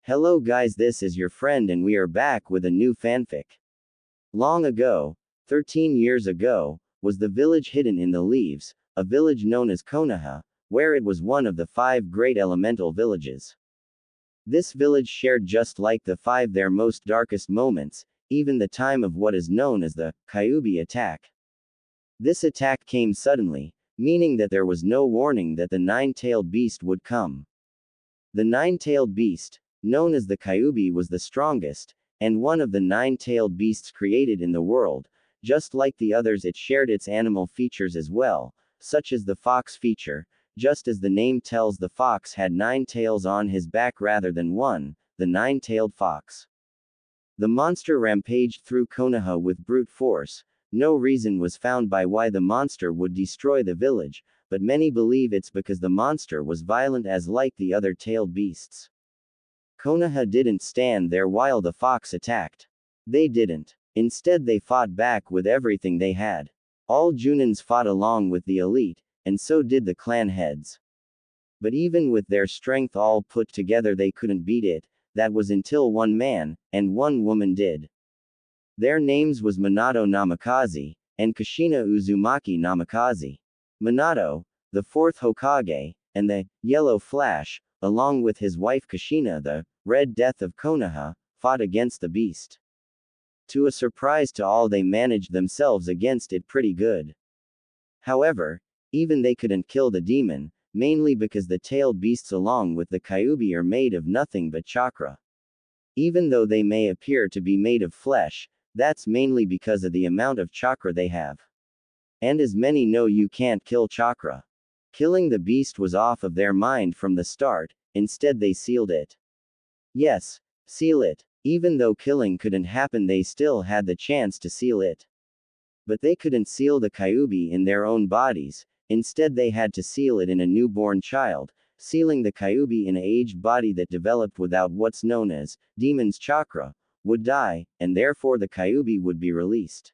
Hello guys, this is your friend and we are back with a new fanfic. Long ago, 13 years ago, was the village hidden in the leaves, a village known as Konoha, where it was one of the 5 great elemental villages. This village shared just like the 5 their most darkest moments, even the time of what is known as the Kyuubi attack. This attack came suddenly, meaning that there was no warning that the 9-tailed beast would come. The 9-tailed beast, known as the Kyuubi, was the strongest, and one of the 9-tailed beasts created in the world. Just like the others, it shared its animal features as well, such as the fox feature. Just as the name tells, the fox had 9 tails on his back rather than one, the 9-tailed fox. The monster rampaged through Konoha with brute force. No reason was found by why the monster would destroy the village, but many believe it's because the monster was violent as like the other tailed beasts. Konoha didn't stand there while the fox attacked. They didn't. Instead, they fought back with everything they had. All Junins fought along with the elite, and so did the clan heads. But even with their strength all put together, they couldn't beat it. That was until one man, and one woman did. Their names was Minato Namikaze, and Kushina Uzumaki Namikaze. Minato, the 4th Hokage, and the Yellow Flash, along with his wife Kushina, the Red Death of Konoha, fought against the beast. To a surprise to all, they managed themselves against it pretty good. However, even they couldn't kill the demon, mainly because the tailed beasts along with the Kyuubi are made of nothing but chakra. Even though they may appear to be made of flesh, that's mainly because of the amount of chakra they have. And as many know, you can't kill chakra. Killing the beast was off of their mind from the start. Instead they sealed it. Yes, seal it. Even though killing couldn't happen, they still had the chance to seal it. But they couldn't seal the Kyuubi in their own bodies. Instead they had to seal it in a newborn child. Sealing the Kyuubi in an aged body that developed without what's known as demon's chakra would die, and therefore the Kyuubi would be released.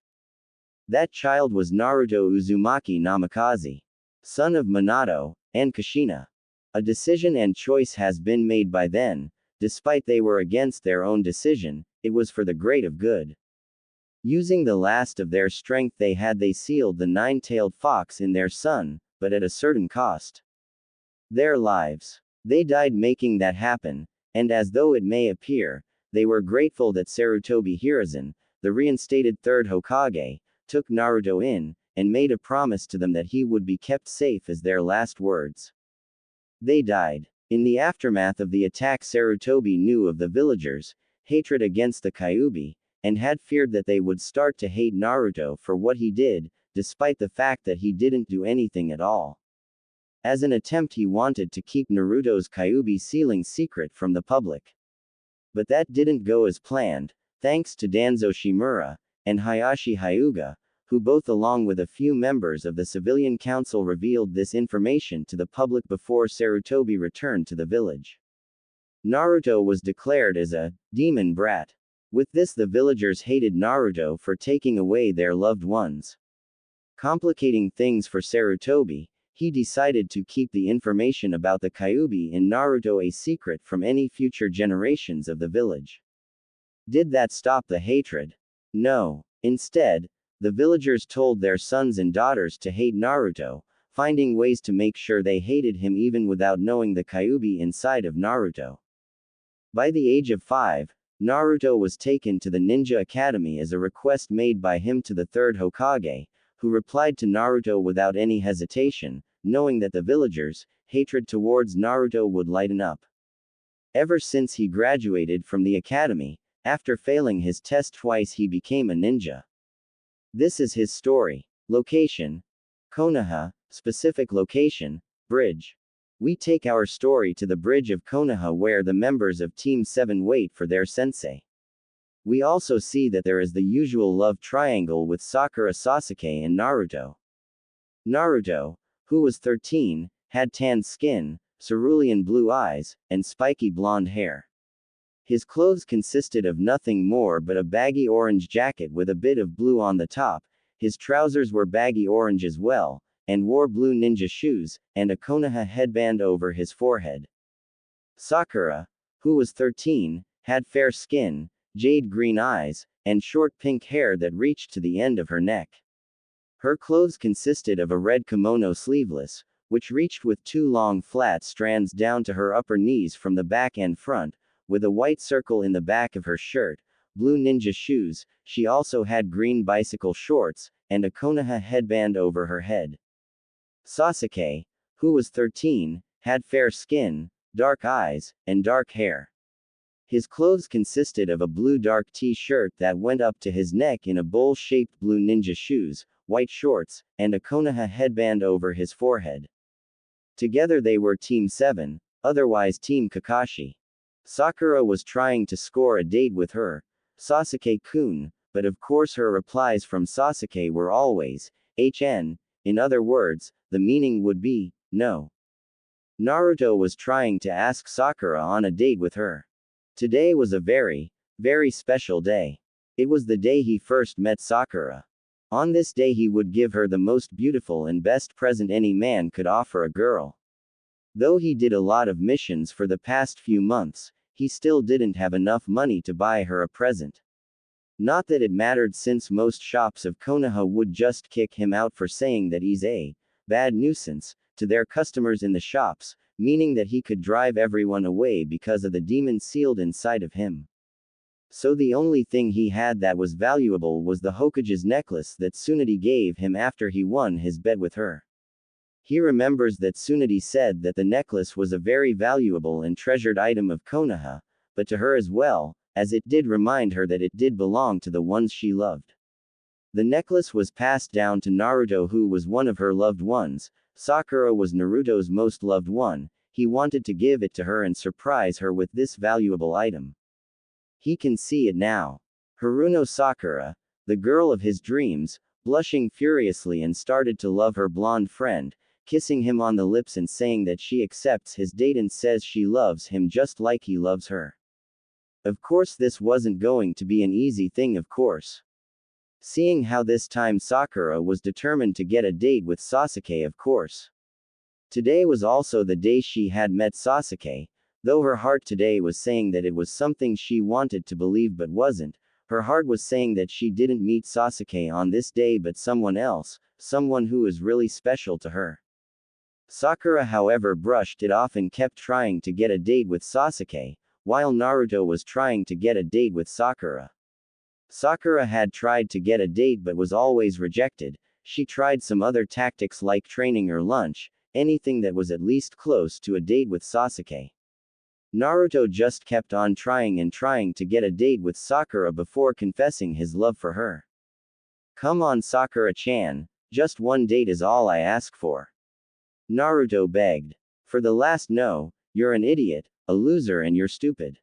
That child was Naruto Uzumaki Namikaze, son of Minato and Kushina. A decision and choice has been made by then. Despite they were against their own decision, it was for the great of good. Using the last of their strength they had, they sealed the 9-tailed fox in their son, but at a certain cost. Their lives. They died making that happen, and as though it may appear, they were grateful that Sarutobi Hiruzen, the reinstated 3rd Hokage, took Naruto in, and made a promise to them that he would be kept safe as their last words. They died. In the aftermath of the attack, Sarutobi knew of the villagers' hatred against the Kyuubi, and had feared that they would start to hate Naruto for what he did, despite the fact that he didn't do anything at all. As an attempt, he wanted to keep Naruto's Kyuubi sealing secret from the public. But that didn't go as planned, thanks to Danzo Shimura and Hayashi Hyuga, who both along with a few members of the civilian council revealed this information to the public before Sarutobi returned to the village. Naruto was declared as a demon brat. With this, the villagers hated Naruto for taking away their loved ones. Complicating things for Sarutobi, he decided to keep the information about the Kyuubi in Naruto a secret from any future generations of the village. Did that stop the hatred? No. Instead, the villagers told their sons and daughters to hate Naruto, finding ways to make sure they hated him even without knowing the Kyuubi inside of Naruto. By the age of 5, Naruto was taken to the Ninja Academy as a request made by him to the 3rd Hokage, who replied to Naruto without any hesitation, knowing that the villagers' hatred towards Naruto would lighten up. Ever since he graduated from the academy, after failing his test twice, he became a ninja. This is his story. Location: Konoha. Specific location: Bridge. We take our story to the bridge of Konoha where the members of Team 7 wait for their sensei. We also see that there is the usual love triangle with Sakura, Sasuke and Naruto. Naruto, who was 13, had tan skin, cerulean blue eyes, and spiky blonde hair. His clothes consisted of nothing more but a baggy orange jacket with a bit of blue on the top. His trousers were baggy orange as well, and wore blue ninja shoes, and a Konoha headband over his forehead. Sakura, who was 13, had fair skin, jade green eyes, and short pink hair that reached to the end of her neck. Her clothes consisted of a red kimono sleeveless, which reached with 2 long flat strands down to her upper knees from the back and front, with a white circle in the back of her shirt, blue ninja shoes. She also had green bicycle shorts, and a Konoha headband over her head. Sasuke, who was 13, had fair skin, dark eyes, and dark hair. His clothes consisted of a blue dark t-shirt that went up to his neck in a bowl-shaped blue ninja shoes, white shorts, and a Konoha headband over his forehead. Together they were Team 7, otherwise Team Kakashi. Sakura was trying to score a date with her, Sasuke-kun, but of course her replies from Sasuke were always, HN, in other words, the meaning would be, no. Naruto was trying to ask Sakura on a date with her. Today was a very, very special day. It was the day he first met Sakura. On this day he would give her the most beautiful and best present any man could offer a girl. Though he did a lot of missions for the past few months, he still didn't have enough money to buy her a present. Not that it mattered since most shops of Konoha would just kick him out for saying that he's a bad nuisance to their customers in the shops, meaning that he could drive everyone away because of the demon sealed inside of him. So the only thing he had that was valuable was the Hokage's necklace that Tsunade gave him after he won his bet with her. He remembers that Tsunade said that the necklace was a very valuable and treasured item of Konoha, but to her as well, as it did remind her that it did belong to the ones she loved. The necklace was passed down to Naruto, who was one of her loved ones. Sakura was Naruto's most loved one. He wanted to give it to her and surprise her with this valuable item. He can see it now. Haruno Sakura, the girl of his dreams, blushing furiously and started to love her blonde friend, kissing him on the lips and saying that she accepts his date and says she loves him just like he loves her. Of course this wasn't going to be an easy thing, of course. Seeing how this time Sakura was determined to get a date with Sasuke, of course. Today was also the day she had met Sasuke, though her heart today was saying that it was something she wanted to believe but wasn't. Her heart was saying that she didn't meet Sasuke on this day but someone else, someone who is really special to her. Sakura, however, brushed it off and kept trying to get a date with Sasuke, while Naruto was trying to get a date with Sakura. Sakura had tried to get a date but was always rejected. She tried some other tactics like training or lunch, anything that was at least close to a date with Sasuke. Naruto just kept on trying and trying to get a date with Sakura before confessing his love for her. Come on, Sakura-chan, just one date is all I ask for. Naruto begged. For the last no, you're an idiot, a loser, and you're stupid.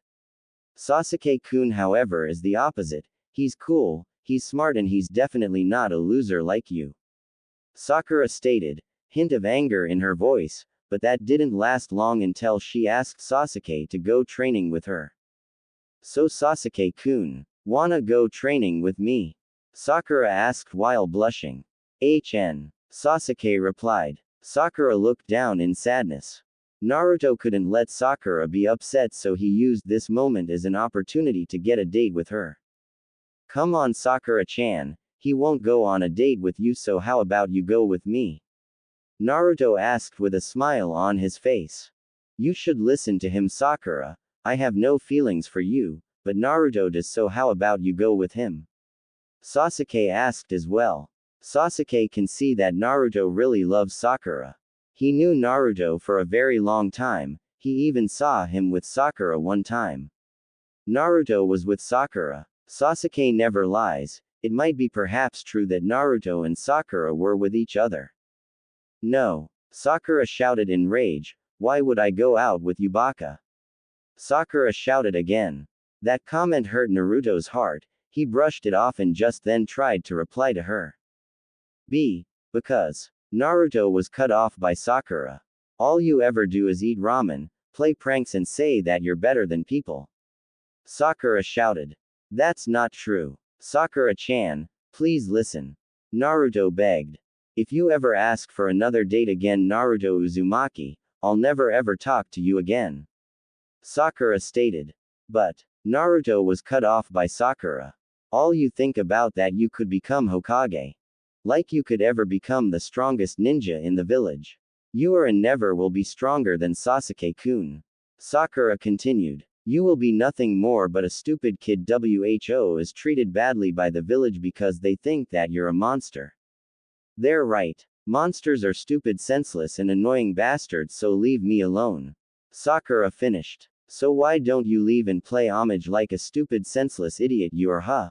Sasuke-kun, however, is the opposite. He's cool, he's smart, and he's definitely not a loser like you. Sakura stated, hint of anger in her voice, but that didn't last long until she asked Sasuke to go training with her. So Sasuke-kun, wanna go training with me? Sakura asked while blushing. HN. Sasuke replied. Sakura looked down in sadness. Naruto couldn't let Sakura be upset, so he used this moment as an opportunity to get a date with her. Come on, Sakura-chan, he won't go on a date with you, so how about you go with me? Naruto asked with a smile on his face. You should listen to him, Sakura. I have no feelings for you, but Naruto does, so how about you go with him? Sasuke asked as well. Sasuke can see that Naruto really loves Sakura. He knew Naruto for a very long time, he even saw him with Sakura one time. Naruto was with Sakura. Sasuke never lies. It might be perhaps true that Naruto and Sakura were with each other. No. Sakura shouted in rage, why would I go out with you, baka? Sakura shouted again. That comment hurt Naruto's heart. He brushed it off and just then tried to reply to her. Because Naruto was cut off by Sakura. All you ever do is eat ramen, play pranks, and say that you're better than people. Sakura shouted. That's not true. Sakura-chan, please listen. Naruto begged. If you ever ask for another date again, Naruto Uzumaki, I'll never ever talk to you again. Sakura stated. But Naruto was cut off by Sakura. All you think about that you could become Hokage. Like you could ever become the strongest ninja in the village. You are and never will be stronger than Sasuke-kun. Sakura continued. You will be nothing more but a stupid kid who is treated badly by the village because they think that you're a monster. They're right. Monsters are stupid, senseless and annoying bastards, so leave me alone. Sakura finished. So why don't you leave and play homage like a stupid senseless idiot you are, huh?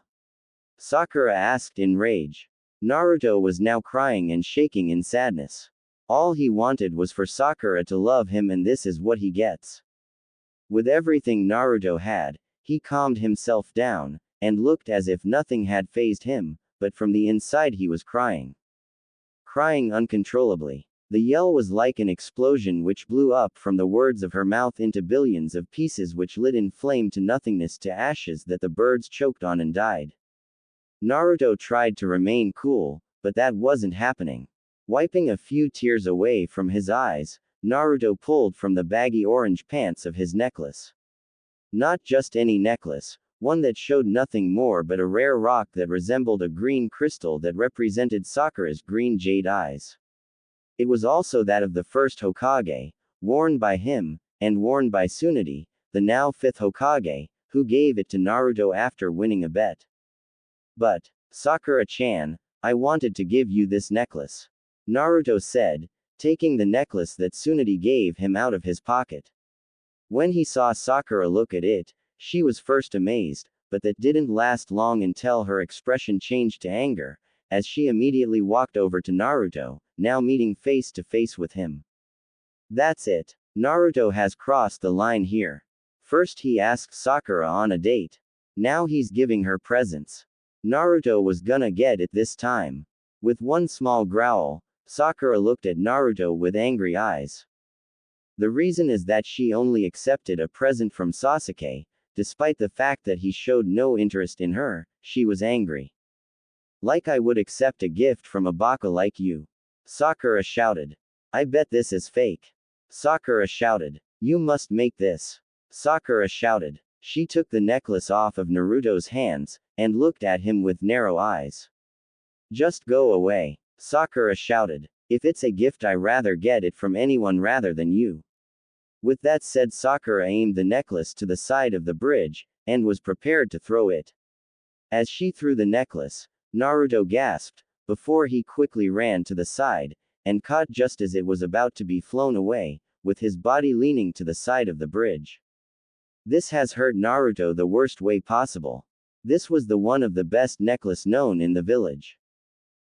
Sakura asked in rage. Naruto was now crying and shaking in sadness. All he wanted was for Sakura to love him, and this is what he gets. With everything Naruto had, he calmed himself down, and looked as if nothing had fazed him, but from the inside he was crying. Crying uncontrollably. The yell was like an explosion which blew up from the words of her mouth into billions of pieces which lit in flame to nothingness, to ashes that the birds choked on and died. Naruto tried to remain cool, but that wasn't happening. Wiping a few tears away from his eyes, Naruto pulled from the baggy orange pants of his necklace. Not just any necklace, one that showed nothing more but a rare rock that resembled a green crystal that represented Sakura's green jade eyes. It was also that of the first Hokage, worn by him, and worn by Tsunade, the now fifth Hokage, who gave it to Naruto after winning a bet. But, Sakura-chan, I wanted to give you this necklace. Naruto said, taking the necklace that Tsunade gave him out of his pocket. When he saw Sakura look at it, she was first amazed, but that didn't last long until her expression changed to anger, as she immediately walked over to Naruto, now meeting face to face with him. That's it. Naruto has crossed the line here. First he asked Sakura on a date. Now he's giving her presents. Naruto was gonna get it this time. With one small growl, Sakura looked at Naruto with angry eyes. The reason is that she only accepted a present from Sasuke, despite the fact that he showed no interest in her. She was angry. Like I would accept a gift from a baka like you. Sakura shouted. I bet this is fake. Sakura shouted. You must make this. Sakura shouted. She took the necklace off of Naruto's hands, and looked at him with narrow eyes. Just go away. Sakura shouted. If it's a gift, I rather get it from anyone rather than you. With that said, Sakura aimed the necklace to the side of the bridge, and was prepared to throw it. As she threw the necklace, Naruto gasped, before he quickly ran to the side, and caught just as it was about to be flown away, with his body leaning to the side of the bridge. This has hurt Naruto the worst way possible. This was the one of the best necklace known in the village.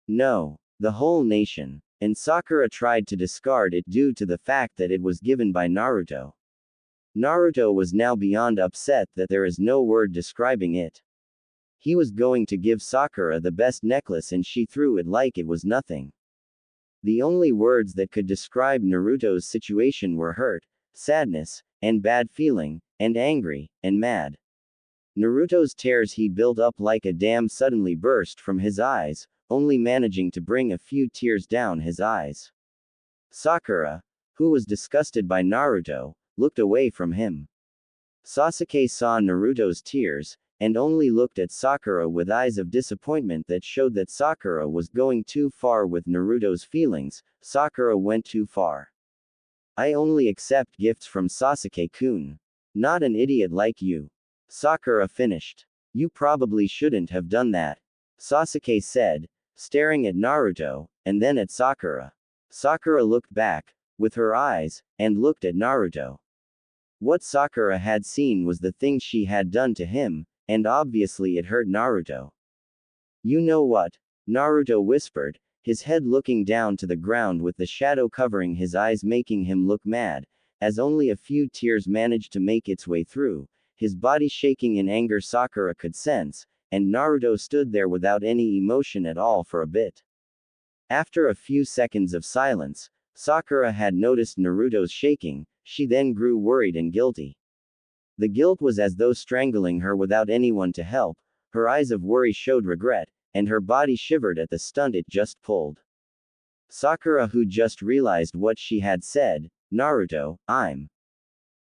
No, the whole nation. And Sakura tried to discard it due to the fact that it was given by Naruto. Naruto was now beyond upset that there is no word describing it. He was going to give Sakura the best necklace and she threw it like it was nothing. The only words that could describe Naruto's situation were hurt, sadness, and bad feeling, and angry, and mad. Naruto's tears he built up like a dam suddenly burst from his eyes, only managing to bring a few tears down his eyes. Sakura, who was disgusted by Naruto, looked away from him. Sasuke saw Naruto's tears, and only looked at Sakura with eyes of disappointment that showed that Sakura was going too far with Naruto's feelings. Sakura went too far. I only accept gifts from Sasuke-kun. Not an idiot like you. Sakura finished. You probably shouldn't have done that. Sasuke said, staring at Naruto, and then at Sakura. Sakura looked back, with her eyes, and looked at Naruto. What Sakura had seen was the thing she had done to him, and obviously it hurt Naruto. You know what? Naruto whispered, his head looking down to the ground with the shadow covering his eyes making him look mad, as only a few tears managed to make its way through, his body shaking in anger. Sakura could sense, and Naruto stood there without any emotion at all for a bit. After a few seconds of silence, Sakura had noticed Naruto's shaking. She then grew worried and guilty. The guilt was as though strangling her without anyone to help. Her eyes of worry showed regret, and her body shivered at the stunt it just pulled. Sakura, who just realized what she had said, Naruto, I'm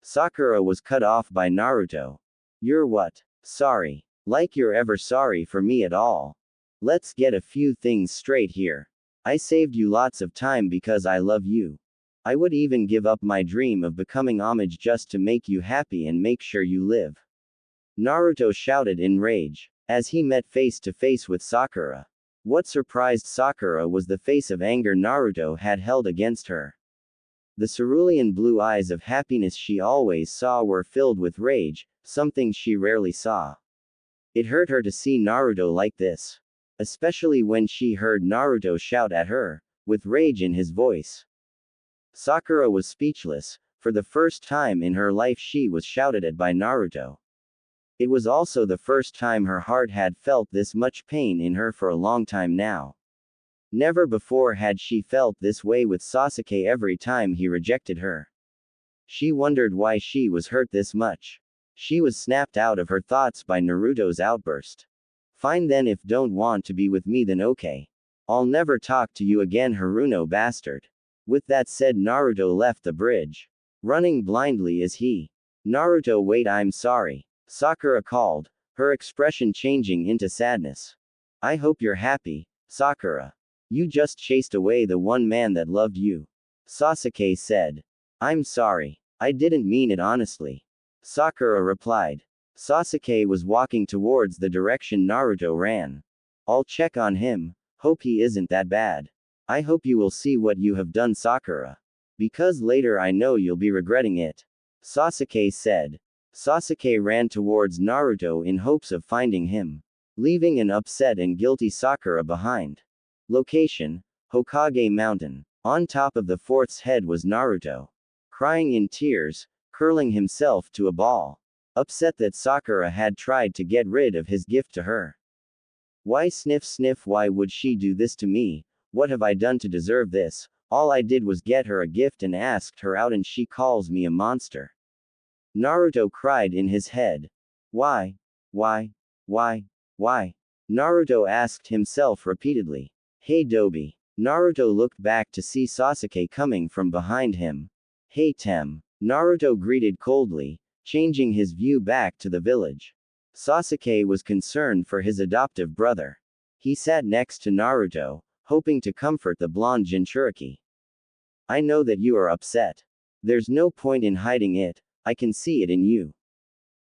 Sakura was cut off by Naruto. You're what? Sorry. Like you're ever sorry for me at all. Let's get a few things straight here. I saved you lots of time because I love you. I would even give up my dream of becoming homage just to make you happy and make sure you live. Naruto shouted in rage, as he met face to face with Sakura. What surprised Sakura was the face of anger Naruto had held against her. The cerulean blue eyes of happiness she always saw were filled with rage, something she rarely saw. It hurt her to see Naruto like this. Especially when she heard Naruto shout at her, with rage in his voice. Sakura was speechless. For the first time in her life she was shouted at by Naruto. It was also the first time her heart had felt this much pain in her for a long time now. Never before had she felt this way with Sasuke every time he rejected her. She wondered why she was hurt this much. She was snapped out of her thoughts by Naruto's outburst. Fine then, if don't want to be with me then okay. I'll never talk to you again, Haruno bastard. With that said, Naruto left the bridge. Running blindly as he. Naruto, wait, I'm sorry. Sakura called, her expression changing into sadness. I hope you're happy, Sakura. You just chased away the one man that loved you. Sasuke said. I'm sorry. I didn't mean it honestly. Sakura replied. Sasuke was walking towards the direction Naruto ran. I'll check on him, hope he isn't that bad. I hope you will see what you have done, Sakura. Because later I know you'll be regretting it. Sasuke said. Sasuke ran towards Naruto in hopes of finding him, leaving an upset and guilty Sakura behind. Location: Hokage Mountain. On top of the fort's head was Naruto, crying in tears, curling himself to a ball. Upset that Sakura had tried to get rid of his gift to her. Why sniff sniff, why would she do this to me? What have I done to deserve this? All I did was get her a gift and asked her out and she calls me a monster. Naruto cried in his head. Why? Why? Why? Why? Naruto asked himself repeatedly. Hey Dobi. Naruto looked back to see Sasuke coming from behind him. Hey Tem. Naruto greeted coldly, changing his view back to the village. Sasuke was concerned for his adoptive brother. He sat next to Naruto, hoping to comfort the blonde Jinchuriki. I know that you are upset. There's no point in hiding it, I can see it in you.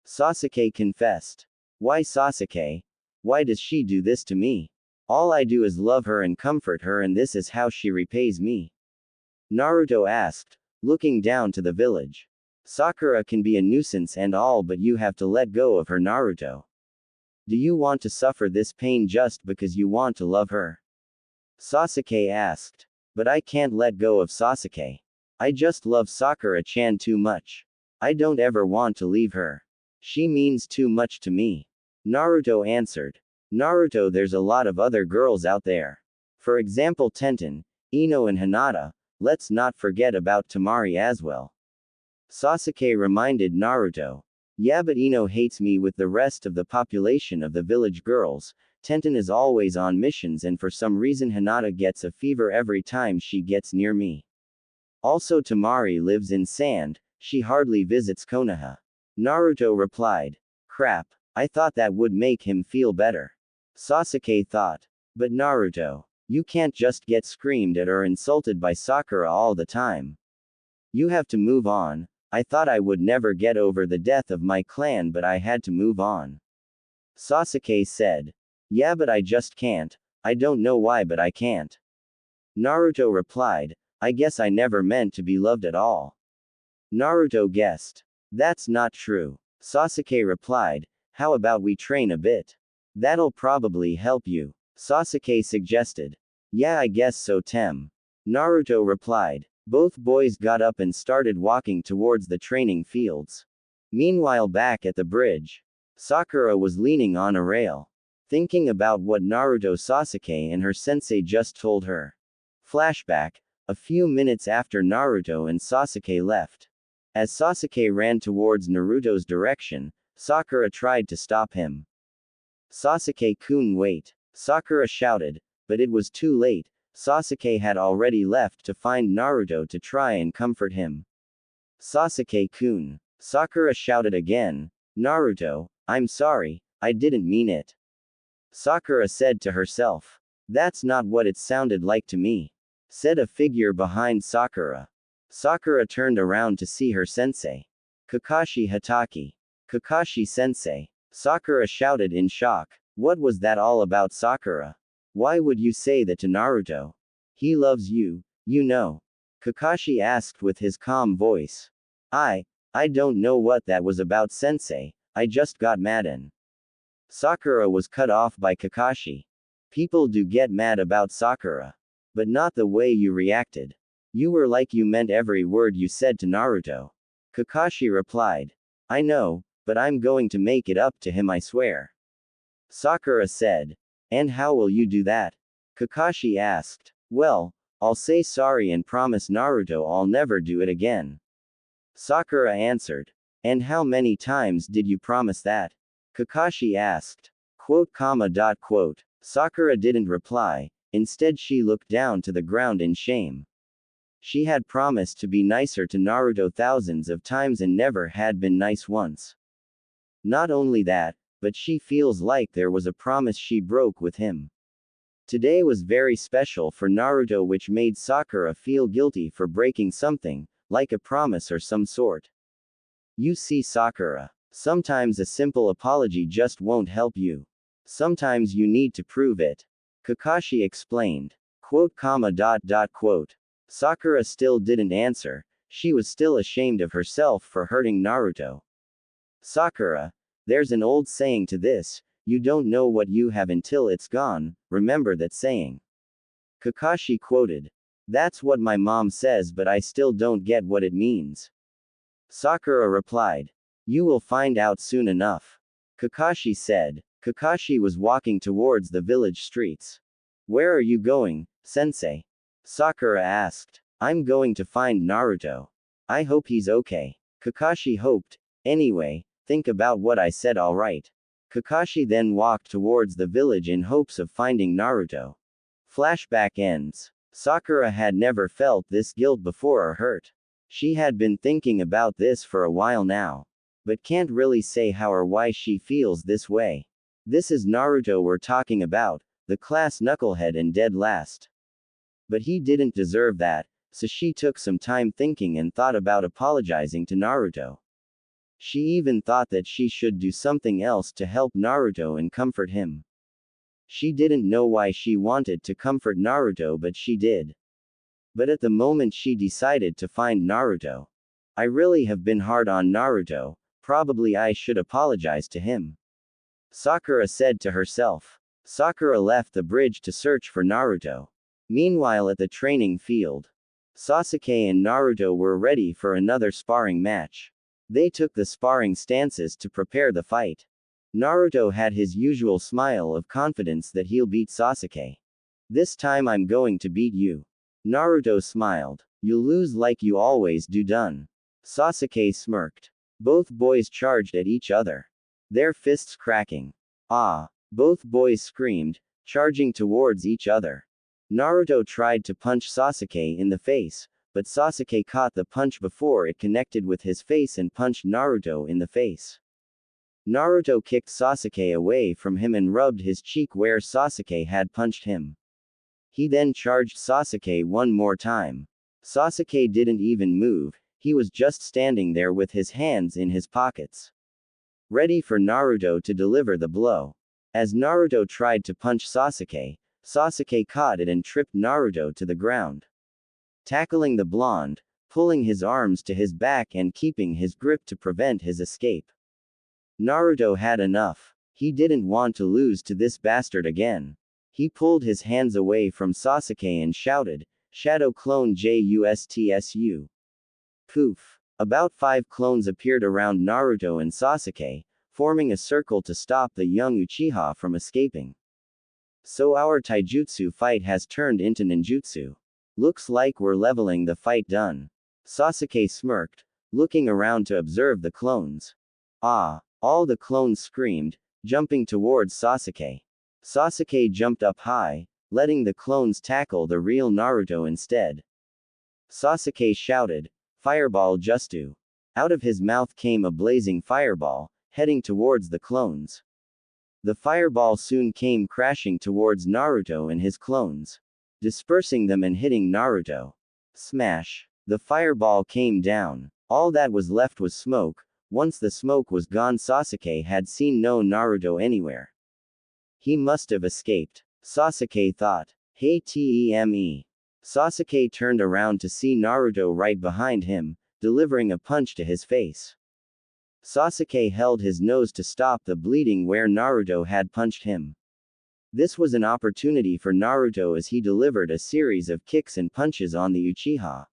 Sasuke confessed. Why Sasuke? Why does she do this to me? All I do is love her and comfort her, and this is how she repays me. Naruto asked, looking down to the village. Sakura can be a nuisance and all, but you have to let go of her, Naruto. Do you want to suffer this pain just because you want to love her? Sasuke asked. But I can't let go of Sasuke. I just love Sakura-chan too much. I don't ever want to leave her. She means too much to me. Naruto answered. Naruto, there's a lot of other girls out there. For example, Tenten, Ino and Hinata. Let's not forget about Temari as well. Sasuke reminded Naruto. Yeah, but Ino hates me with the rest of the population of the village girls. Tenten is always on missions, and for some reason Hinata gets a fever every time she gets near me. Also Temari lives in sand, she hardly visits Konoha. Naruto replied. Crap, I thought that would make him feel better. Sasuke thought. But Naruto, you can't just get screamed at or insulted by Sakura all the time. You have to move on. I thought I would never get over the death of my clan, but I had to move on. Sasuke said. Yeah, but I just can't. I don't know why, but I can't. Naruto replied. I guess I never meant to be loved at all. Naruto guessed. That's not true. Sasuke replied. How about we train a bit? That'll probably help you. Sasuke suggested. Yeah, I guess so, Tem. Naruto replied. Both boys got up and started walking towards the training fields. Meanwhile, back at the bridge, Sakura was leaning on a rail, thinking about what Naruto, Sasuke and her sensei just told her. Flashback, a few minutes after Naruto and Sasuke left. As Sasuke ran towards Naruto's direction, Sakura tried to stop him. Sasuke-kun, wait! Sakura shouted, but it was too late. Sasuke had already left to find Naruto to try and comfort him. Sasuke-kun. Sakura shouted again. Naruto, I'm sorry, I didn't mean it. Sakura said to herself. That's not what it sounded like to me. Said a figure behind Sakura. Sakura turned around to see her sensei. Kakashi Hatake. Kakashi sensei. Sakura shouted in shock. What was that all about, Sakura? Why would you say that to Naruto? He loves you, you know. Kakashi asked with his calm voice. I don't know what that was about, sensei, I just got mad and. Sakura was cut off by Kakashi. People do get mad about Sakura. But not the way you reacted. You were like you meant every word you said to Naruto. Kakashi replied. I know, but I'm going to make it up to him, I swear. Sakura said. And how will you do that? Kakashi asked. Well, I'll say sorry and promise Naruto I'll never do it again. Sakura answered. And how many times did you promise that? Kakashi asked. Quote. Sakura didn't reply, instead she looked down to the ground in shame. She had promised to be nicer to Naruto thousands of times and never had been nice once. Not only that, but she feels like there was a promise she broke with him. Today was very special for Naruto, which made Sakura feel guilty for breaking something, like a promise or some sort. You see, Sakura, sometimes a simple apology just won't help you. Sometimes you need to prove it. Kakashi explained. Quote. Sakura still didn't answer, she was still ashamed of herself for hurting Naruto. Sakura, there's an old saying to this, you don't know what you have until it's gone, remember that saying. Kakashi quoted. That's what my mom says, but I still don't get what it means. Sakura replied. You will find out soon enough. Kakashi said. Kakashi was walking towards the village streets. Where are you going, sensei? Sakura asked. I'm going to find Naruto. I hope he's okay. Kakashi hoped. Anyway, think about what I said, alright. Kakashi then walked towards the village in hopes of finding Naruto. Flashback ends. Sakura had never felt this guilt before or hurt. She had been thinking about this for a while now. But can't really say how or why she feels this way. This is Naruto we're talking about, the class knucklehead and dead last. But he didn't deserve that, so she took some time thinking and thought about apologizing to Naruto. She even thought that she should do something else to help Naruto and comfort him. She didn't know why she wanted to comfort Naruto, but she did. But at the moment she decided to find Naruto. I really have been hard on Naruto, probably I should apologize to him. Sakura said to herself. Sakura left the bridge to search for Naruto. Meanwhile at the training field, Sasuke and Naruto were ready for another sparring match. They took the sparring stances to prepare the fight. Naruto had his usual smile of confidence that he'll beat Sasuke. This time I'm going to beat you. Naruto smiled. You'll lose like you always do, done. Sasuke smirked. Both boys charged at each other. Their fists cracking. Ah! Both boys screamed, charging towards each other. Naruto tried to punch Sasuke in the face, but Sasuke caught the punch before it connected with his face and punched Naruto in the face. Naruto kicked Sasuke away from him and rubbed his cheek where Sasuke had punched him. He then charged Sasuke one more time. Sasuke didn't even move, he was just standing there with his hands in his pockets, ready for Naruto to deliver the blow. As Naruto tried to punch Sasuke, Sasuke caught it and tripped Naruto to the ground. Tackling the blonde, pulling his arms to his back and keeping his grip to prevent his escape. Naruto had enough. He didn't want to lose to this bastard again. He pulled his hands away from Sasuke and shouted, Shadow Clone Justsu. Poof. About 5 clones appeared around Naruto and Sasuke, forming a circle to stop the young Uchiha from escaping. So our taijutsu fight has turned into ninjutsu. Looks like we're leveling the fight, done. Sasuke smirked, looking around to observe the clones. Ah! All the clones screamed, jumping towards Sasuke. Sasuke jumped up high, letting the clones tackle the real Naruto instead. Sasuke shouted, Fireball Justu. Out of his mouth came a blazing fireball, heading towards the clones. The fireball soon came crashing towards Naruto and his clones, dispersing them and hitting Naruto. Smash! The fireball came down. All that was left was smoke. Once the smoke was gone, Sasuke had seen no Naruto anywhere. He must have escaped, Sasuke thought. Hey Teme. Sasuke turned around to see Naruto right behind him, delivering a punch to his face. Sasuke held his nose to stop the bleeding where Naruto had punched him. This was an opportunity for Naruto as he delivered a series of kicks and punches on the Uchiha.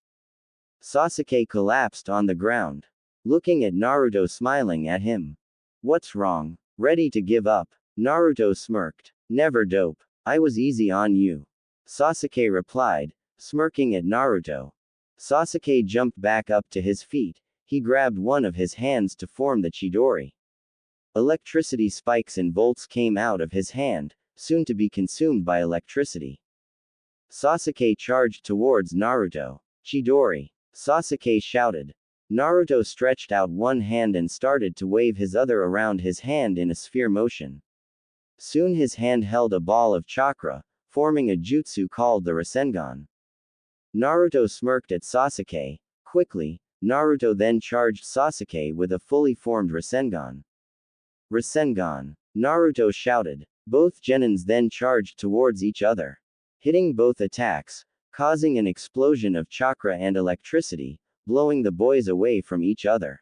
Sasuke collapsed on the ground, looking at Naruto smiling at him. What's wrong? Ready to give up? Naruto smirked. Never dope. I was easy on you. Sasuke replied, smirking at Naruto. Sasuke jumped back up to his feet. He grabbed one of his hands to form the Chidori. Electricity spikes and bolts came out of his hand, soon to be consumed by electricity. Sasuke charged towards Naruto. Chidori! Sasuke shouted. Naruto stretched out one hand and started to wave his other around his hand in a sphere motion. Soon his hand held a ball of chakra, forming a jutsu called the Rasengan. Naruto smirked at Sasuke. Quickly, Naruto then charged Sasuke with a fully formed Rasengan. Rasengan! Naruto shouted. Both genins then charged towards each other, hitting both attacks, causing an explosion of chakra and electricity, blowing the boys away from each other.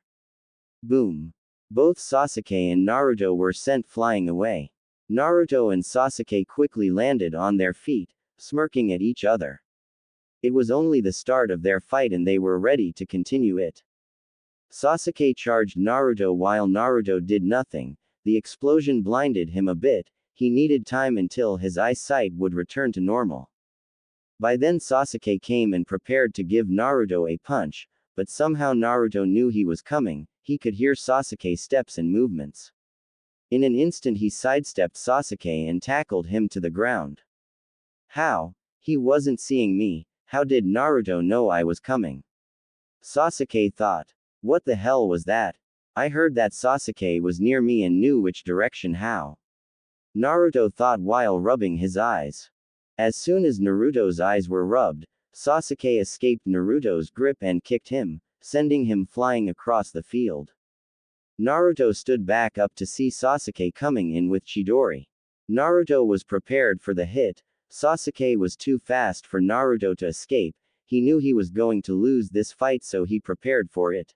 Boom! Both Sasuke and Naruto were sent flying away. Naruto and Sasuke quickly landed on their feet, smirking at each other. It was only the start of their fight and they were ready to continue it. Sasuke charged Naruto while Naruto did nothing. The explosion blinded him a bit. He needed time until his eyesight would return to normal. By then Sasuke came and prepared to give Naruto a punch, but somehow Naruto knew he was coming. He could hear Sasuke's steps and movements. In an instant he sidestepped Sasuke and tackled him to the ground. How? He wasn't seeing me. How did Naruto know I was coming? Sasuke thought. What the hell was that? I heard that Sasuke was near me and knew which direction. How? Naruto thought while rubbing his eyes. As soon as Naruto's eyes were rubbed, Sasuke escaped Naruto's grip and kicked him, sending him flying across the field. Naruto stood back up to see Sasuke coming in with Chidori. Naruto was prepared for the hit. Sasuke was too fast for Naruto to escape. He knew he was going to lose this fight, so he prepared for it.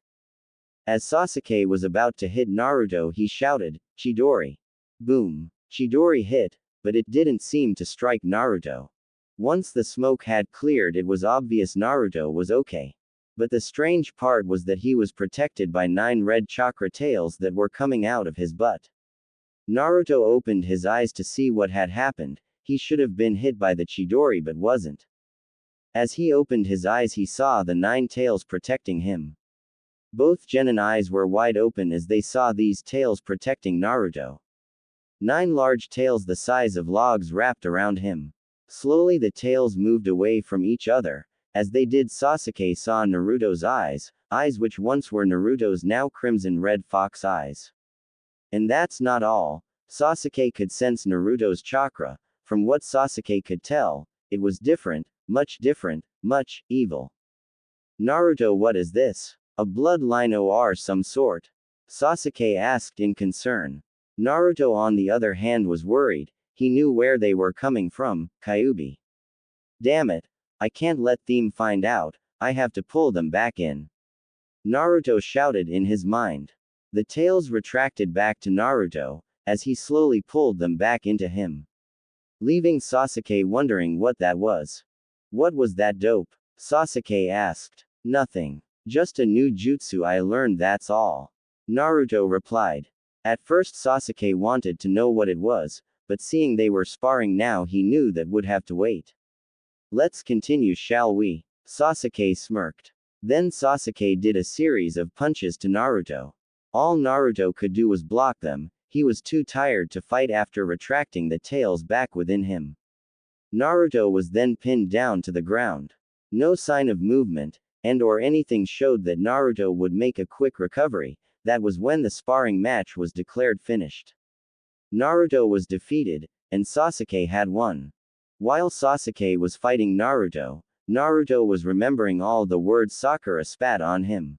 As Sasuke was about to hit Naruto, he shouted, Chidori! Boom! Chidori hit, but it didn't seem to strike Naruto. Once the smoke had cleared, it was obvious Naruto was okay. But the strange part was that he was protected by 9 red chakra tails that were coming out of his butt. Naruto opened his eyes to see what had happened. He should have been hit by the Chidori but wasn't. As he opened his eyes, he saw the 9 tails protecting him. Both genin eyes were wide open as they saw these tails protecting Naruto. 9 large tails the size of logs wrapped around him. Slowly the tails moved away from each other. As they did, Sasuke saw Naruto's eyes, eyes which once were Naruto's now crimson red fox eyes. And that's not all. Sasuke could sense Naruto's chakra. From what Sasuke could tell, it was different, much evil. Naruto, what is this? A bloodline or some sort? Sasuke asked in concern. Naruto on the other hand was worried. He knew where they were coming from, Kyuubi. Damn it. I can't let them find out. I have to pull them back in. Naruto shouted in his mind. The tails retracted back to Naruto, as he slowly pulled them back into him, leaving Sasuke wondering what that was. What was that dope? Sasuke asked. Nothing. Just a new jutsu I learned, that's all. Naruto replied. At first Sasuke wanted to know what it was, but seeing they were sparring now, he knew that would have to wait. Let's continue, shall we? Sasuke smirked. Then Sasuke did a series of punches to Naruto. All Naruto could do was block them. He was too tired to fight after retracting the tails back within him. Naruto was then pinned down to the ground. No sign of movement. and/or anything showed that Naruto would make a quick recovery, that was when the sparring match was declared finished. Naruto was defeated, and Sasuke had won. While Sasuke was fighting Naruto, Naruto was remembering all the words Sakura spat on him.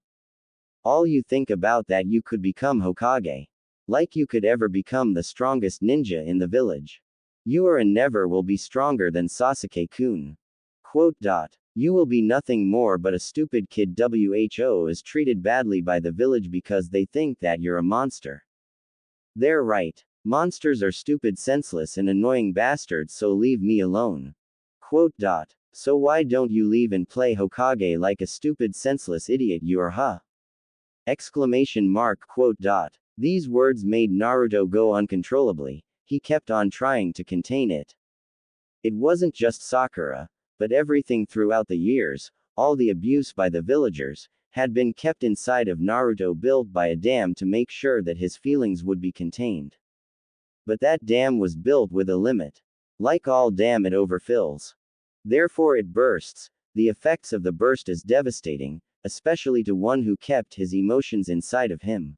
All you think about that you could become Hokage. Like you could ever become the strongest ninja in the village. You are and never will be stronger than Sasuke-kun. Quote. You will be nothing more but a stupid kid who is treated badly by the village because they think that you're a monster. They're right. Monsters are stupid, senseless, and annoying bastards, so leave me alone. Quote. So why don't you leave and play Hokage like a stupid, senseless idiot you are, huh? Exclamation mark. Quote. These words made Naruto go uncontrollably. He kept on trying to contain it. It wasn't just Sakura, but everything throughout the years, all the abuse by the villagers, had been kept inside of Naruto, built by a dam to make sure that his feelings would be contained. But that dam was built with a limit. Like all dam, it overfills. Therefore it bursts. The effects of the burst is devastating, especially to one who kept his emotions inside of him.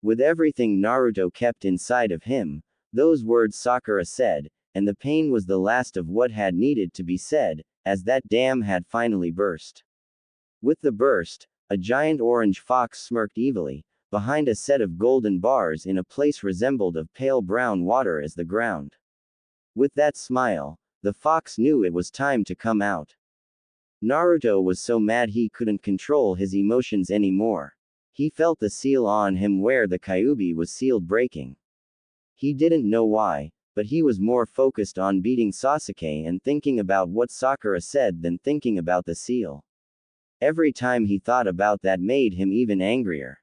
With everything Naruto kept inside of him, those words Sakura said, and the pain was the last of what had needed to be said, as that dam had finally burst. With the burst, a giant orange fox smirked evilly, behind a set of golden bars in a place resembled of pale brown water as the ground. With that smile, the fox knew it was time to come out. Naruto was so mad he couldn't control his emotions anymore. He felt the seal on him where the Kyuubi was sealed breaking. He didn't know why, but he was more focused on beating Sasuke and thinking about what Sakura said than thinking about the seal. Every time he thought about that made him even angrier.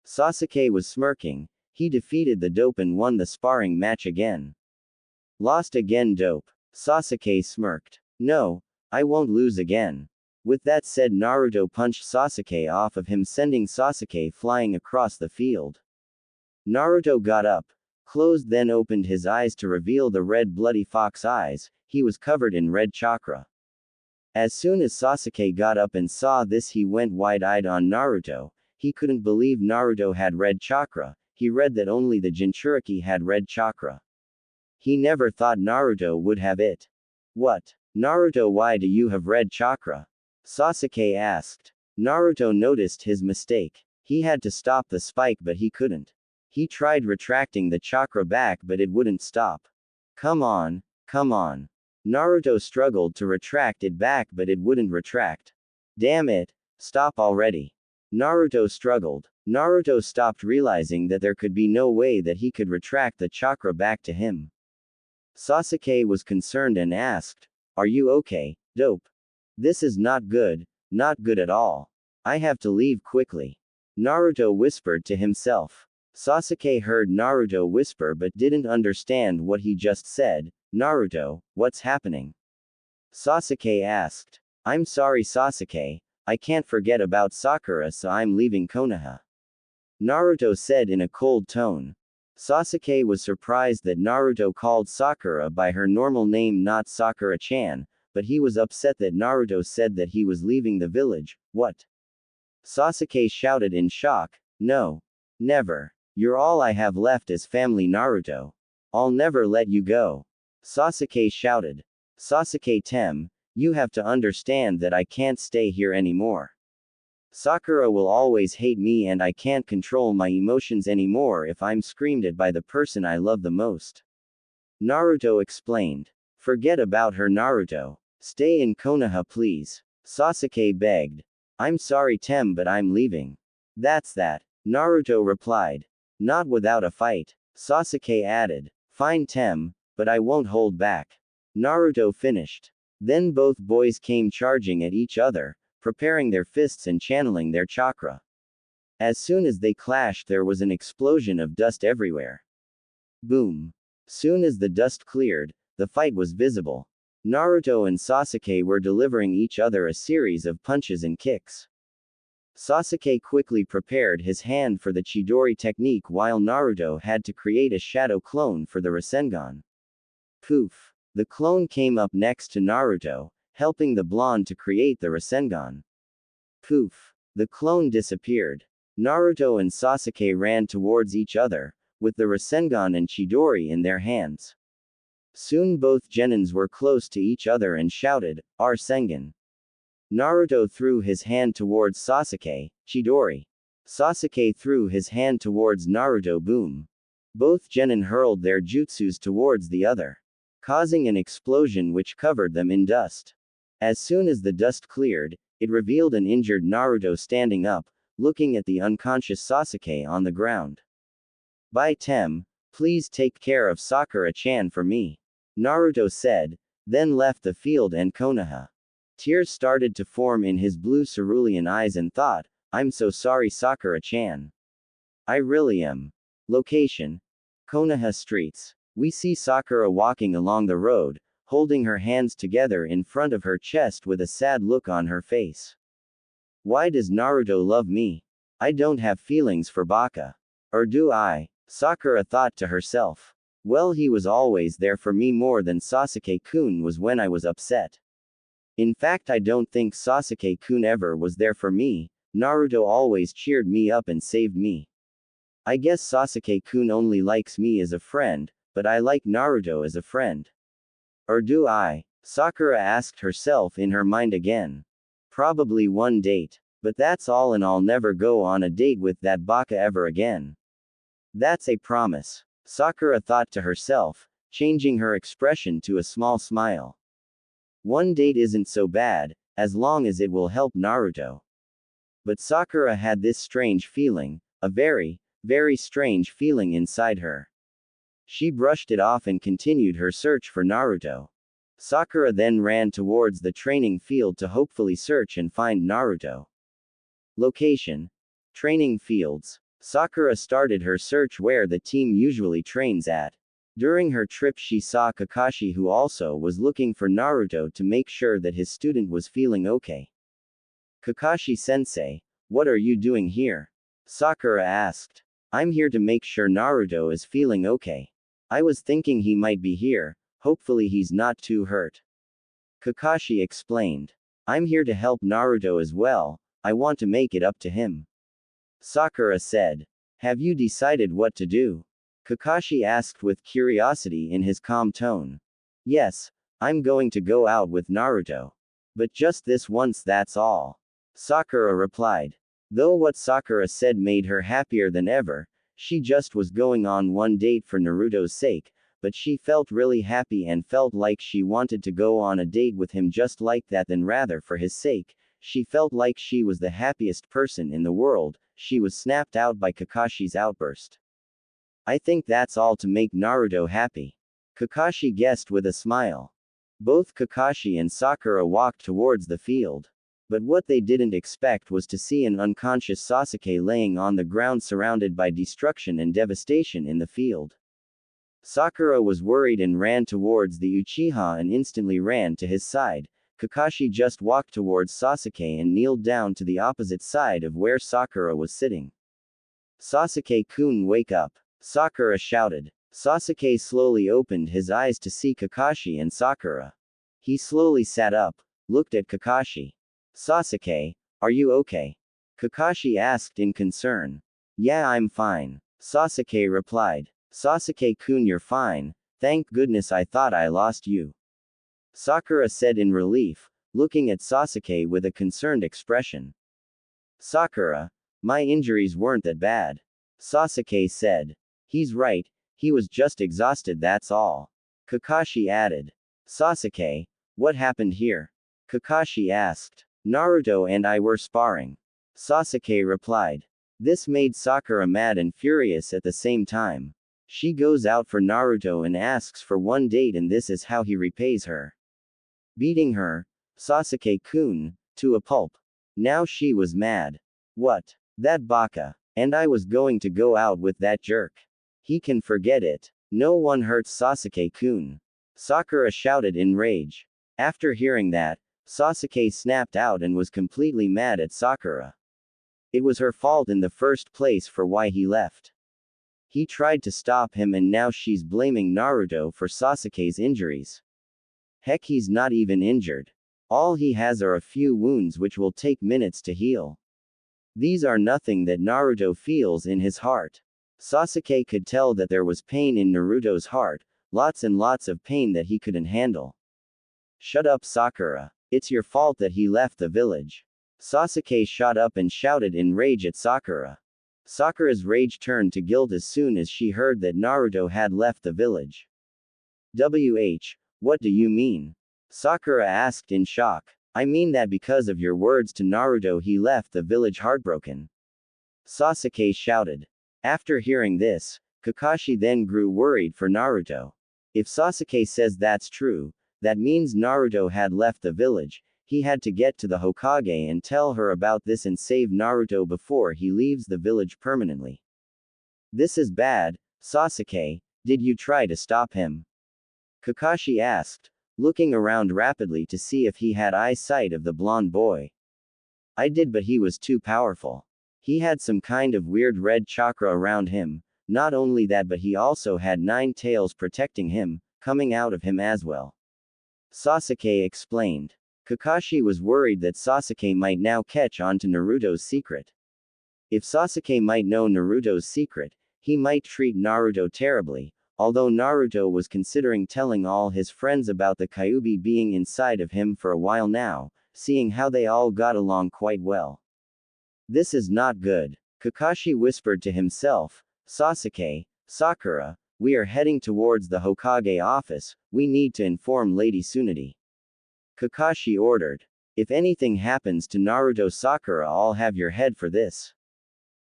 Sasuke was smirking. He defeated the dope and won the sparring match again. Lost again, dope. Sasuke smirked. No, I won't lose again. With that said, Naruto punched Sasuke off of him, sending Sasuke flying across the field. Naruto got up, closed, then opened his eyes to reveal the red bloody fox eyes. He was covered in red chakra. As soon as Sasuke got up and saw this, he went wide-eyed on Naruto. He couldn't believe Naruto had red chakra. He read that only the Jinchuriki had red chakra. He never thought Naruto would have it. What? Naruto, why do you have red chakra? Sasuke asked. Naruto noticed his mistake. He had to stop the spike, but he couldn't. He tried retracting the chakra back, but it wouldn't stop. Come on, come on. Naruto struggled to retract it back, but it wouldn't retract. Damn it, stop already. Naruto struggled. Naruto stopped, realizing that there could be no way that he could retract the chakra back to him. Sasuke was concerned and asked, "Are you okay, dope? This is not good at all. I have to leave quickly." Naruto whispered to himself. Sasuke heard Naruto whisper but didn't understand what he just said. Naruto, what's happening? Sasuke asked. I'm sorry, Sasuke. I can't forget about Sakura, so I'm leaving Konoha. Naruto said in a cold tone. Sasuke was surprised that Naruto called Sakura by her normal name, not Sakura-chan, but he was upset that Naruto said that he was leaving the village. What? Sasuke shouted in shock. No. Never. You're all I have left as family, Naruto. I'll never let you go. Sasuke shouted. Sasuke-tem, you have to understand that I can't stay here anymore. Sakura will always hate me and I can't control my emotions anymore if I'm screamed at by the person I love the most. Naruto explained. Forget about her, Naruto. Stay in Konoha, please. Sasuke begged. I'm sorry, Tem, but I'm leaving. That's that. Naruto replied. Not without a fight. Sasuke added. Fine, Tem, but I won't hold back. Naruto finished. Then both boys came charging at each other, preparing their fists and channeling their chakra. As soon as they clashed, there was an explosion of dust everywhere. Boom. Soon as the dust cleared, the fight was visible. Naruto and Sasuke were delivering each other a series of punches and kicks. Sasuke quickly prepared his hand for the Chidori technique while Naruto had to create a shadow clone for the Rasengan. Poof. The clone came up next to Naruto, helping the blonde to create the Rasengan. Poof. The clone disappeared. Naruto and Sasuke ran towards each other, with the Rasengan and Chidori in their hands. Soon both genins were close to each other and shouted, Rasengan. Naruto threw his hand towards Sasuke, Chidori. Sasuke threw his hand towards Naruto, boom. Both genin hurled their jutsus towards the other, causing an explosion which covered them in dust. As soon as the dust cleared, it revealed an injured Naruto standing up, looking at the unconscious Sasuke on the ground. By Tem, please take care of Sakura-chan for me, Naruto said, then left the field and Konoha. Tears started to form in his blue cerulean eyes and thought, I'm so sorry Sakura-chan. I really am. Location: Konoha streets. We see Sakura walking along the road, holding her hands together in front of her chest with a sad look on her face. Why does Naruto love me? I don't have feelings for Baka. Or do I? Sakura thought to herself. Well, he was always there for me more than Sasuke-kun was when I was upset. In fact, I don't think Sasuke-kun ever was there for me. Naruto always cheered me up and saved me. I guess Sasuke-kun only likes me as a friend, but I like Naruto as a friend. Or do I? Sakura asked herself in her mind again. Probably one date. But that's all, and I'll never go on a date with that Baka ever again. That's a promise, Sakura thought to herself, changing her expression to a small smile. One date isn't so bad, as long as it will help Naruto. But Sakura had this strange feeling, a very, very strange feeling inside her. She brushed it off and continued her search for Naruto. Sakura then ran towards the training field to hopefully search and find Naruto. Location: training fields. Sakura started her search where the team usually trains at. During her trip she saw Kakashi, who also was looking for Naruto to make sure that his student was feeling okay. Kakashi-sensei, what are you doing here? Sakura asked. I'm here to make sure Naruto is feeling okay. I was thinking he might be here, hopefully he's not too hurt. Kakashi explained. I'm here to help Naruto as well, I want to make it up to him. Sakura said. Have you decided what to do? Kakashi asked with curiosity in his calm tone. Yes, I'm going to go out with Naruto. But just this once, that's all. Sakura replied. Though what Sakura said made her happier than ever, she just was going on one date for Naruto's sake, but she felt really happy and felt like she wanted to go on a date with him just like that, then rather for his sake. She felt like she was the happiest person in the world. She was snapped out by Kakashi's outburst. I think that's all to make Naruto happy, Kakashi guessed with a smile. Both Kakashi and Sakura walked towards the field. But what they didn't expect was to see an unconscious Sasuke laying on the ground surrounded by destruction and devastation in the field. Sakura was worried and ran towards the Uchiha and instantly ran to his side. Kakashi just walked towards Sasuke and kneeled down to the opposite side of where Sakura was sitting. Sasuke-kun, wake up! Sakura shouted. Sasuke slowly opened his eyes to see Kakashi and Sakura. He slowly sat up, looked at Kakashi. Sasuke, are you okay? Kakashi asked in concern. Yeah, I'm fine, Sasuke replied. Sasuke-kun, you're fine, thank goodness, I thought I lost you, Sakura said in relief, looking at Sasuke with a concerned expression. Sakura, my injuries weren't that bad, Sasuke said. He's right, he was just exhausted, that's all, Kakashi added. Sasuke, what happened here? Kakashi asked. Naruto and I were sparring, Sasuke replied. This made Sakura mad and furious at the same time. She goes out for Naruto and asks for one date, and this is how he repays her. Beating her, Sasuke-kun, to a pulp. Now she was mad. What? That Baka. And I was going to go out with that jerk. He can forget it. No one hurts Sasuke-kun, Sakura shouted in rage. After hearing that, Sasuke snapped out and was completely mad at Sakura. It was her fault in the first place for why he left. He tried to stop him and now she's blaming Naruto for Sasuke's injuries. Heck, he's not even injured. All he has are a few wounds which will take minutes to heal. These are nothing that Naruto feels in his heart. Sasuke could tell that there was pain in Naruto's heart, lots and lots of pain that he couldn't handle. Shut up, Sakura. It's your fault that he left the village. Sasuke shot up and shouted in rage at Sakura. Sakura's rage turned to guilt as soon as she heard that Naruto had left the village. What do you mean? Sakura asked in shock. I mean that because of your words to Naruto he left the village heartbroken. Sasuke shouted. After hearing this, Kakashi then grew worried for Naruto. If Sasuke says that's true, that means Naruto had left the village. He had to get to the Hokage and tell her about this and save Naruto before he leaves the village permanently. This is bad, Sasuke, did you try to stop him? Kakashi asked, looking around rapidly to see if he had eyesight of the blonde boy. I did, but he was too powerful. He had some kind of weird red chakra around him. Not only that, but he also had 9 tails protecting him, coming out of him as well. Sasuke explained. Kakashi was worried that Sasuke might now catch on to Naruto's secret. If Sasuke might know Naruto's secret, he might treat Naruto terribly, although Naruto was considering telling all his friends about the Kyuubi being inside of him for a while now, seeing how they all got along quite well. This is not good. Kakashi whispered to himself, Sasuke, Sakura, we are heading towards the Hokage office, we need to inform Lady Tsunade. Kakashi ordered. If anything happens to Naruto Sakura, I'll have your head for this.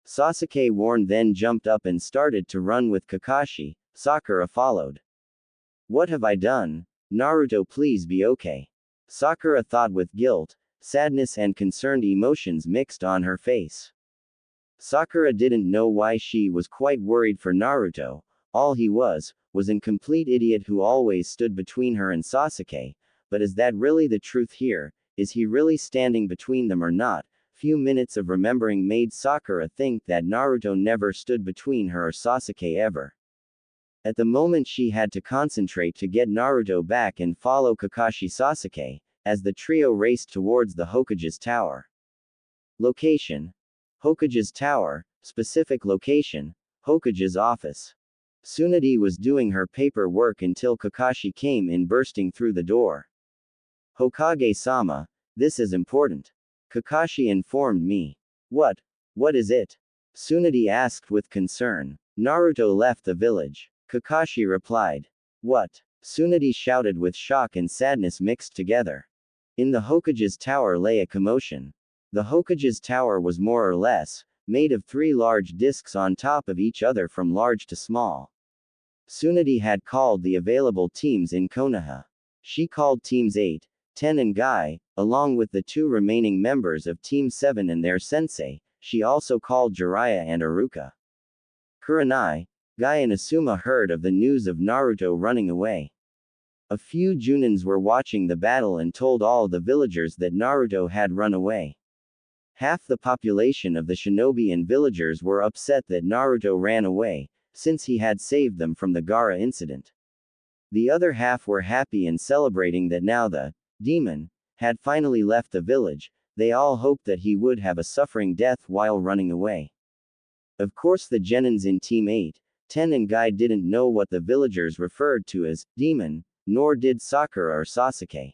Sasuke warned, then jumped up and started to run with Kakashi. Sakura followed. What have I done? Naruto, please be okay. Sakura thought with guilt, sadness and concerned emotions mixed on her face. Sakura didn't know why she was quite worried for Naruto. All he was an complete idiot who always stood between her and Sasuke. But is that really the truth here? Is he really standing between them or not? Few minutes of remembering made Sakura think that Naruto never stood between her or Sasuke ever. At the moment she had to concentrate to get Naruto back and follow Kakashi Sasuke, as the trio raced towards the Hokage's tower. Location: Hokage's tower, specific location, Hokage's office. Tsunade was doing her paperwork until Kakashi came in bursting through the door. Hokage-sama, this is important. Kakashi informed me. What is it? Tsunade asked with concern. Naruto left the village. Kakashi replied. What? Tsunade shouted with shock and sadness mixed together. In the Hokage's tower lay a commotion. The Hokage's tower was more or less made of 3 large discs on top of each other from large to small. Tsunade had called the available teams in Konoha. She called teams 8, 10 and Guy, along with the 2 remaining members of Team 7 and their sensei. She also called Jiraiya and Iruka. Kurenai, Guy and Asuma heard of the news of Naruto running away. A few Junins were watching the battle and told all the villagers that Naruto had run away. Half the population of the shinobi and villagers were upset that Naruto ran away, since he had saved them from the Gaara incident. The other half were happy and celebrating that now the demon had finally left the village. They all hoped that he would have a suffering death while running away. Of course the genins in Team 8, 10 and Guy didn't know what the villagers referred to as demon, nor did Sakura or Sasuke.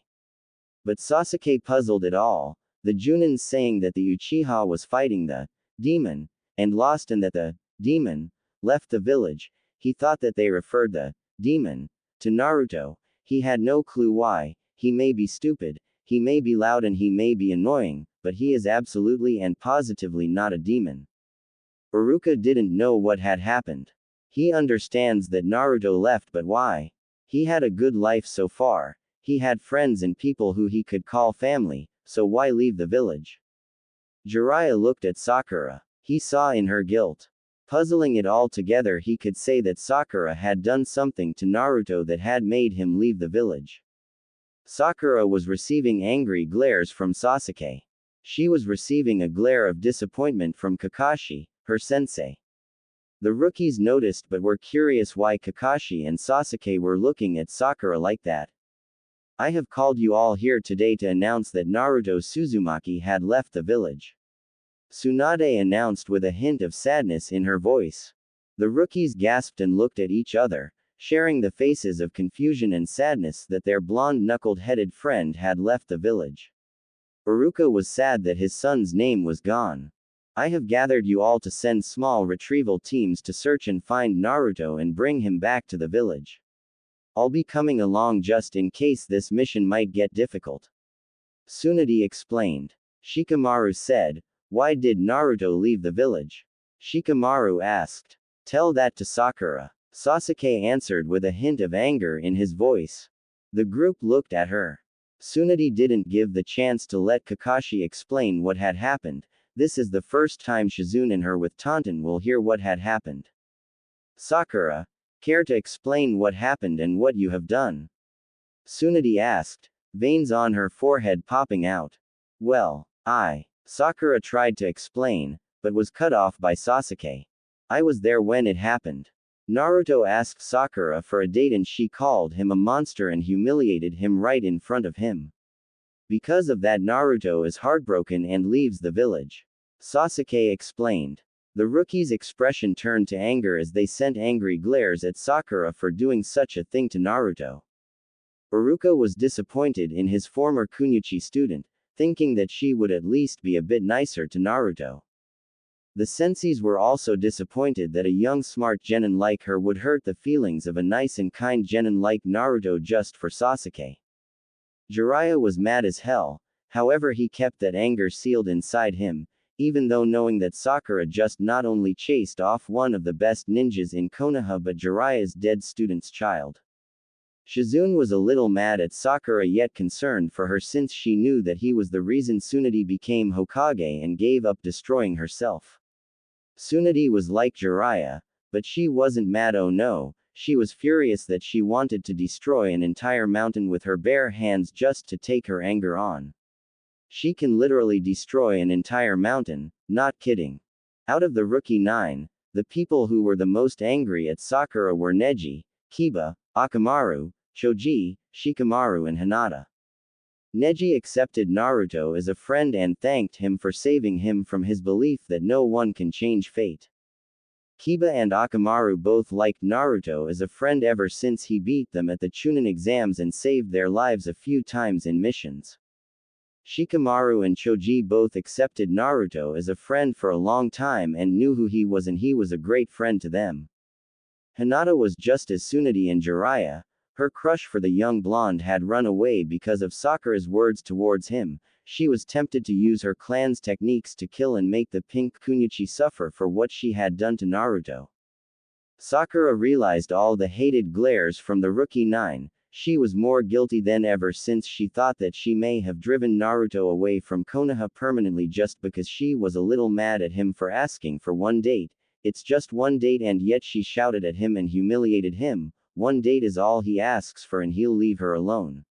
But Sasuke puzzled it all, the Junins saying that the Uchiha was fighting the demon, and lost, and that the demon left the village. He thought that they referred the demon to Naruto. He had no clue why. He may be stupid, he may be loud, and he may be annoying, but he is absolutely and positively not a demon. Iruka didn't know what had happened. He understands that Naruto left, but why? He had a good life so far. He had friends and people who he could call family, so why leave the village? Jiraiya looked at Sakura. He saw in her guilt. Puzzling it all together, he could say that Sakura had done something to Naruto that had made him leave the village. Sakura was receiving angry glares from Sasuke. She was receiving a glare of disappointment from Kakashi, her sensei. The rookies noticed but were curious why Kakashi and Sasuke were looking at Sakura like that. I have called you all here today to announce that Naruto Suzumaki had left the village. Tsunade announced with a hint of sadness in her voice. The rookies gasped and looked at each other, sharing the faces of confusion and sadness that their blonde knuckled-headed friend had left the village. Iruka was sad that his son's name was gone. I have gathered you all to send small retrieval teams to search and find Naruto and bring him back to the village. I'll be coming along just in case this mission might get difficult. Tsunade explained. Shikamaru said, "Why did Naruto leave the village?" Shikamaru asked. "Tell that to Sakura." Sasuke answered with a hint of anger in his voice. The group looked at her. Tsunade didn't give the chance to let Kakashi explain what had happened. This is the first time Shizune and her with Taunton will hear what had happened. Sakura, care to explain what happened and what you have done? Tsunade asked, veins on her forehead popping out. Well, Sakura tried to explain, but was cut off by Sasuke. I was there when it happened. Naruto asked Sakura for a date and she called him a monster and humiliated him right in front of him. Because of that Naruto is heartbroken and leaves the village. Sasuke explained. The rookie's expression turned to anger as they sent angry glares at Sakura for doing such a thing to Naruto. Iruka was disappointed in his former Kunyuchi student, thinking that she would at least be a bit nicer to Naruto. The senseis were also disappointed that a young smart genin like her would hurt the feelings of a nice and kind genin like Naruto just for Sasuke. Jiraiya was mad as hell, however he kept that anger sealed inside him, even though knowing that Sakura just not only chased off one of the best ninjas in Konoha but Jiraiya's dead student's child. Shizune was a little mad at Sakura yet concerned for her since she knew that he was the reason Tsunade became Hokage and gave up destroying herself. Tsunade was like Jiraiya, but she wasn't mad. Oh no, she was furious that she wanted to destroy an entire mountain with her bare hands just to take her anger on. She can literally destroy an entire mountain, not kidding. Out of the rookie 9, the people who were the most angry at Sakura were Neji, Kiba, Akamaru, Choji, Shikamaru and Hinata. Neji accepted Naruto as a friend and thanked him for saving him from his belief that no one can change fate. Kiba and Akamaru both liked Naruto as a friend ever since he beat them at the Chunin exams and saved their lives a few times in missions. Shikamaru and Choji both accepted Naruto as a friend for a long time and knew who he was, and he was a great friend to them. Hinata was just as Tsunade and Jiraiya. Her crush for the young blonde had run away because of Sakura's words towards him. She was tempted to use her clan's techniques to kill and make the pink Kunyuchi suffer for what she had done to Naruto. Sakura realized all the hated glares from the rookie 9. She was more guilty than ever since she thought that she may have driven Naruto away from Konoha permanently just because she was a little mad at him for asking for one date. It's just one date, and yet she shouted at him and humiliated him. One date is all he asks for and he'll leave her alone.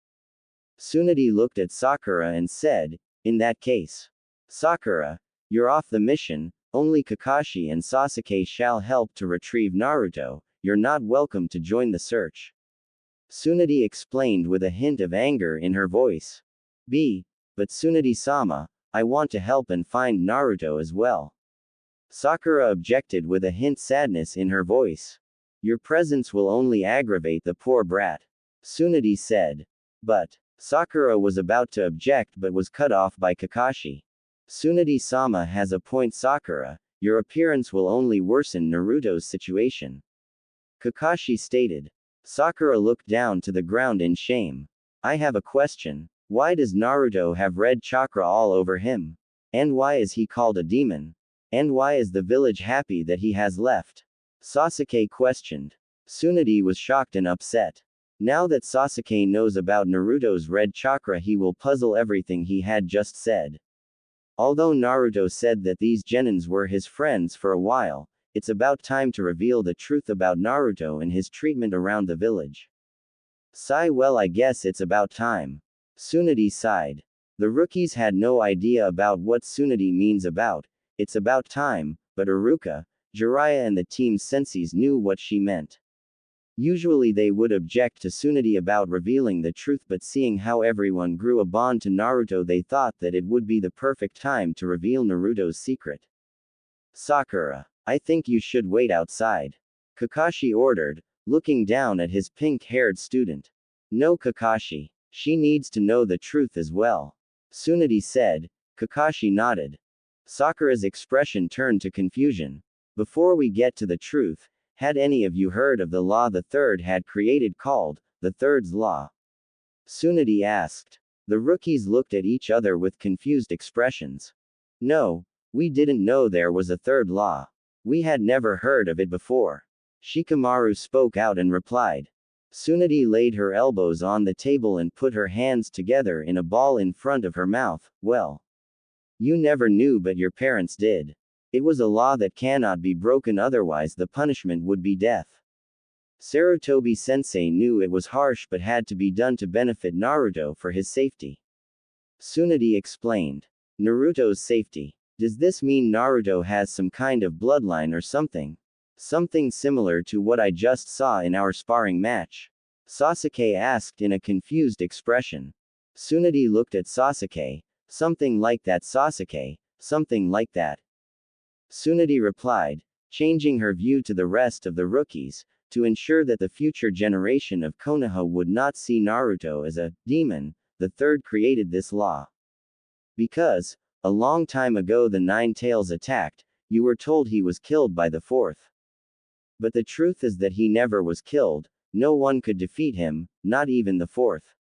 Tsunade looked at Sakura and said, in that case, Sakura, you're off the mission, only Kakashi and Sasuke shall help to retrieve Naruto, you're not welcome to join the search. Tsunade explained with a hint of anger in her voice. But Tsunade-sama, I want to help and find Naruto as well. Sakura objected with a hint sadness in her voice. Your presence will only aggravate the poor brat. Tsunade said. But, Sakura was about to object but was cut off by Kakashi. Tsunade-sama has a point. Sakura, your appearance will only worsen Naruto's situation. Kakashi stated. Sakura looked down to the ground in shame. I have a question. Why does Naruto have red chakra all over him? And why is he called a demon? And why is the village happy that he has left? Sasuke questioned. Tsunade was shocked and upset. Now that Sasuke knows about Naruto's red chakra, he will puzzle everything he had just said. Although Naruto said that these genins were his friends for a while, it's about time to reveal the truth about Naruto and his treatment around the village. Well, I guess it's about time. Tsunade sighed. The rookies had no idea about what Tsunade means about, it's about time, but Iruka, Jiraiya and the team's senseis knew what she meant. Usually they would object to Tsunade about revealing the truth, but seeing how everyone grew a bond to Naruto, they thought that it would be the perfect time to reveal Naruto's secret. Sakura, I think you should wait outside. Kakashi ordered, looking down at his pink-haired student. No, Kakashi. She needs to know the truth as well. Tsunade said. Kakashi nodded. Sakura's expression turned to confusion. Before we get to the truth, had any of you heard of the law the Third had created called the Third's Law? Tsunade asked. The rookies looked at each other with confused expressions. No, we didn't know there was a third law. We had never heard of it before. Shikamaru spoke out and replied. Tsunade laid her elbows on the table and put her hands together in a ball in front of her mouth. Well, you never knew, but your parents did. It was a law that cannot be broken, otherwise the punishment would be death. Sarutobi-sensei knew it was harsh but had to be done to benefit Naruto for his safety. Tsunade explained. Naruto's safety. Does this mean Naruto has some kind of bloodline or something? Something similar to what I just saw in our sparring match? Sasuke asked in a confused expression. Tsunade looked at Sasuke. Something like that, Sasuke, something like that. Tsunade replied, changing her view to the rest of the rookies, to ensure that the future generation of Konoha would not see Naruto as a demon. The Third created this law because, a long time ago, the Nine Tails attacked. You were told he was killed by the Fourth. But the truth is that he never was killed. No one could defeat him, not even the Fourth.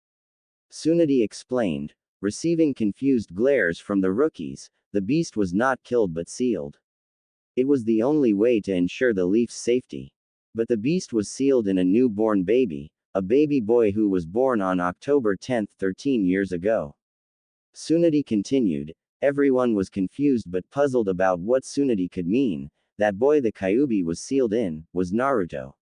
Tsunade explained, receiving confused glares from the rookies. The beast was not killed but sealed. It was the only way to ensure the Leaf's safety. But the beast was sealed in a newborn baby, a baby boy who was born on October 10, 13 years ago. Tsunade continued. Everyone was confused but puzzled about what Tsunade could mean. That boy the Kyuubi was sealed in, was Naruto.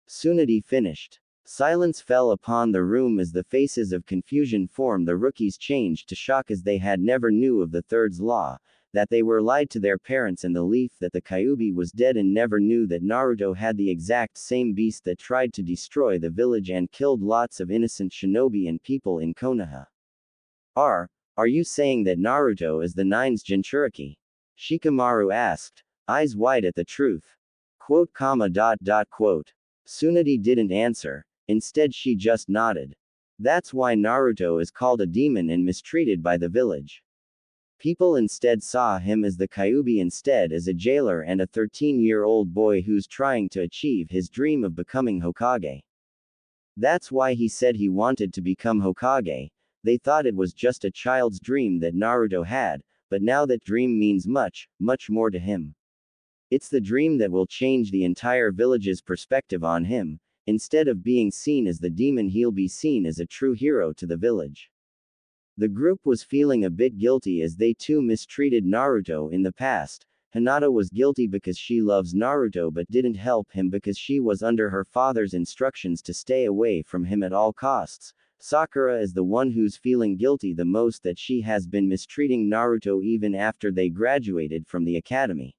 Tsunade finished. Silence fell upon the room as the faces of confusion formed. The rookies changed to shock as they had never knew of the Third's law, that they were lied to their parents, and the Leaf that the Kyuubi was dead, and never knew that Naruto had the exact same beast that tried to destroy the village and killed lots of innocent shinobi and people in Konoha. Are you saying that Naruto is the Nine's Jinchuriki? Shikamaru asked, eyes wide at the truth. Quote, quote. Tsunade didn't answer. Instead she just nodded. That's why Naruto is called a demon and mistreated by the village. People instead saw him as the Kyuubi, instead as a jailer and a 13-year-old boy who's trying to achieve his dream of becoming Hokage. That's why he said he wanted to become Hokage. They thought it was just a child's dream that Naruto had, but now that dream means much, much more to him. It's the dream that will change the entire village's perspective on him. Instead of being seen as the demon, he'll be seen as a true hero to the village. The group was feeling a bit guilty as they too mistreated Naruto in the past. Hinata was guilty because she loves Naruto but didn't help him because she was under her father's instructions to stay away from him at all costs. Sakura is the one who's feeling guilty the most that she has been mistreating Naruto even after they graduated from the academy.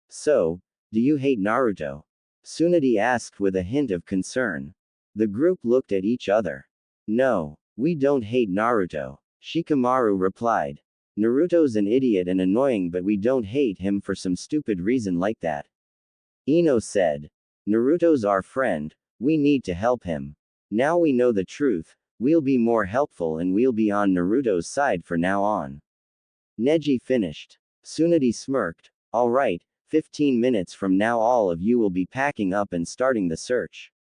So, do you hate Naruto? Tsunade asked with a hint of concern. The group looked at each other. No, we don't hate Naruto, Shikamaru replied. Naruto's an idiot and annoying, but we don't hate him for some stupid reason like that. Ino said. Naruto's our friend, we need to help him. Now we know the truth, we'll be more helpful and we'll be on Naruto's side from now on. Neji finished. Tsunade smirked. Alright, 15 minutes from now all of you will be packing up and starting the search.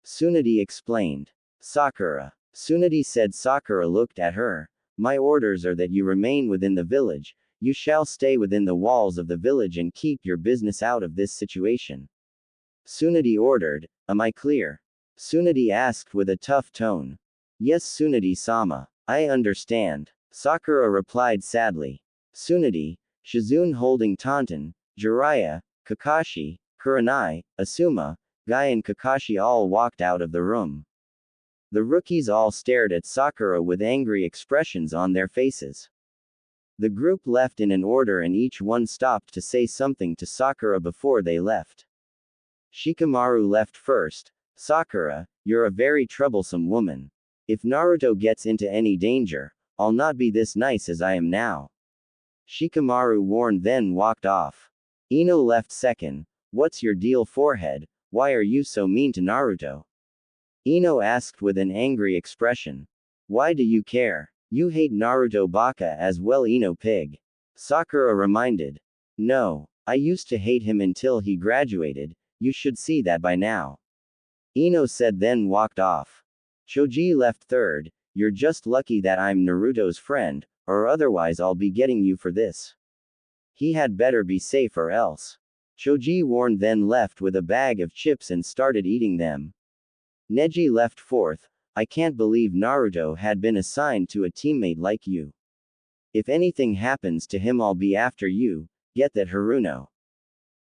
Tsunade explained. Sakura. Tsunade said. Sakura looked at her. My orders are that you remain within the village. You shall stay within the walls of the village and keep your business out of this situation. Tsunade ordered. Am I clear? Tsunade asked with a tough tone. Yes, Tsunade-sama. I understand. Sakura replied sadly. Tsunade, Shizune holding Taunton, Jiraiya, Kakashi, Kurenai, Asuma, Guy and Kakashi all walked out of the room. The rookies all stared at Sakura with angry expressions on their faces. The group left in an order and each one stopped to say something to Sakura before they left. Shikamaru left first. Sakura, you're a very troublesome woman. If Naruto gets into any danger, I'll not be this nice as I am now. Shikamaru warned, then walked off. Ino left second. What's your deal, forehead? Why are you so mean to Naruto? Ino asked with an angry expression. Why do you care? You hate Naruto baka as well, Ino pig. Sakura reminded. No, I used to hate him until he graduated, you should see that by now. Ino said, then walked off. Choji left third. You're just lucky that I'm Naruto's friend, or otherwise I'll be getting you for this. He had better be safe or else. Choji warned, then left with a bag of chips and started eating them. Neji left fourth. I can't believe Naruto had been assigned to a teammate like you. If anything happens to him, I'll be after you, get that, Haruno.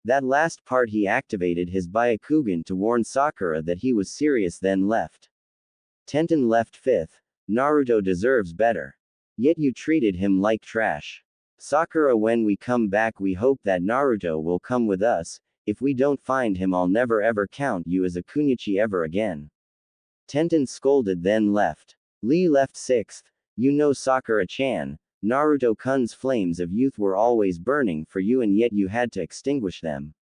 That last part, he activated his Byakugan to warn Sakura that he was serious, then left. Tenten left fifth. Naruto deserves better. Yet you treated him like trash. Sakura, when we come back we hope that Naruto will come with us. If we don't find him, I'll never ever count you as a Kunoichi ever again. Tenten scolded, then left. Lee left sixth. You know, Sakura-chan, Naruto-kun's flames of youth were always burning for you, and yet you had to extinguish them.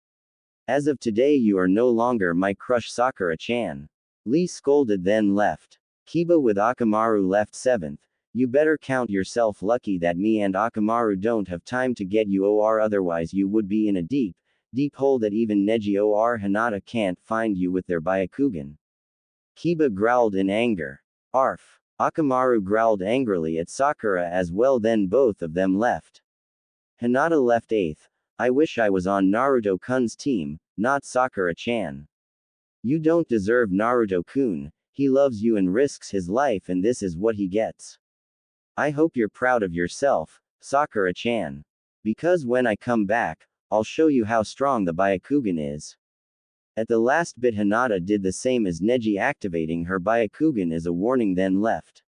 As of today you are no longer my crush, Sakura-chan. Lee scolded, then left. Kiba with Akamaru left seventh. You better count yourself lucky that me and Akamaru don't have time to get you, or otherwise you would be in a deep hole that even Neji or Hinata can't find you with their Byakugan. Kiba growled in anger. Arf. Akamaru growled angrily at Sakura as well, then both of them left. Hinata left eighth. I wish I was on Naruto-kun's team, not Sakura-chan. You don't deserve Naruto-kun, he loves you and risks his life, and this is what he gets. I hope you're proud of yourself, Sakura-chan. Because when I come back, I'll show you how strong the Byakugan is. At the last bit, Hinata did the same as Neji, activating her Byakugan as a warning, then left.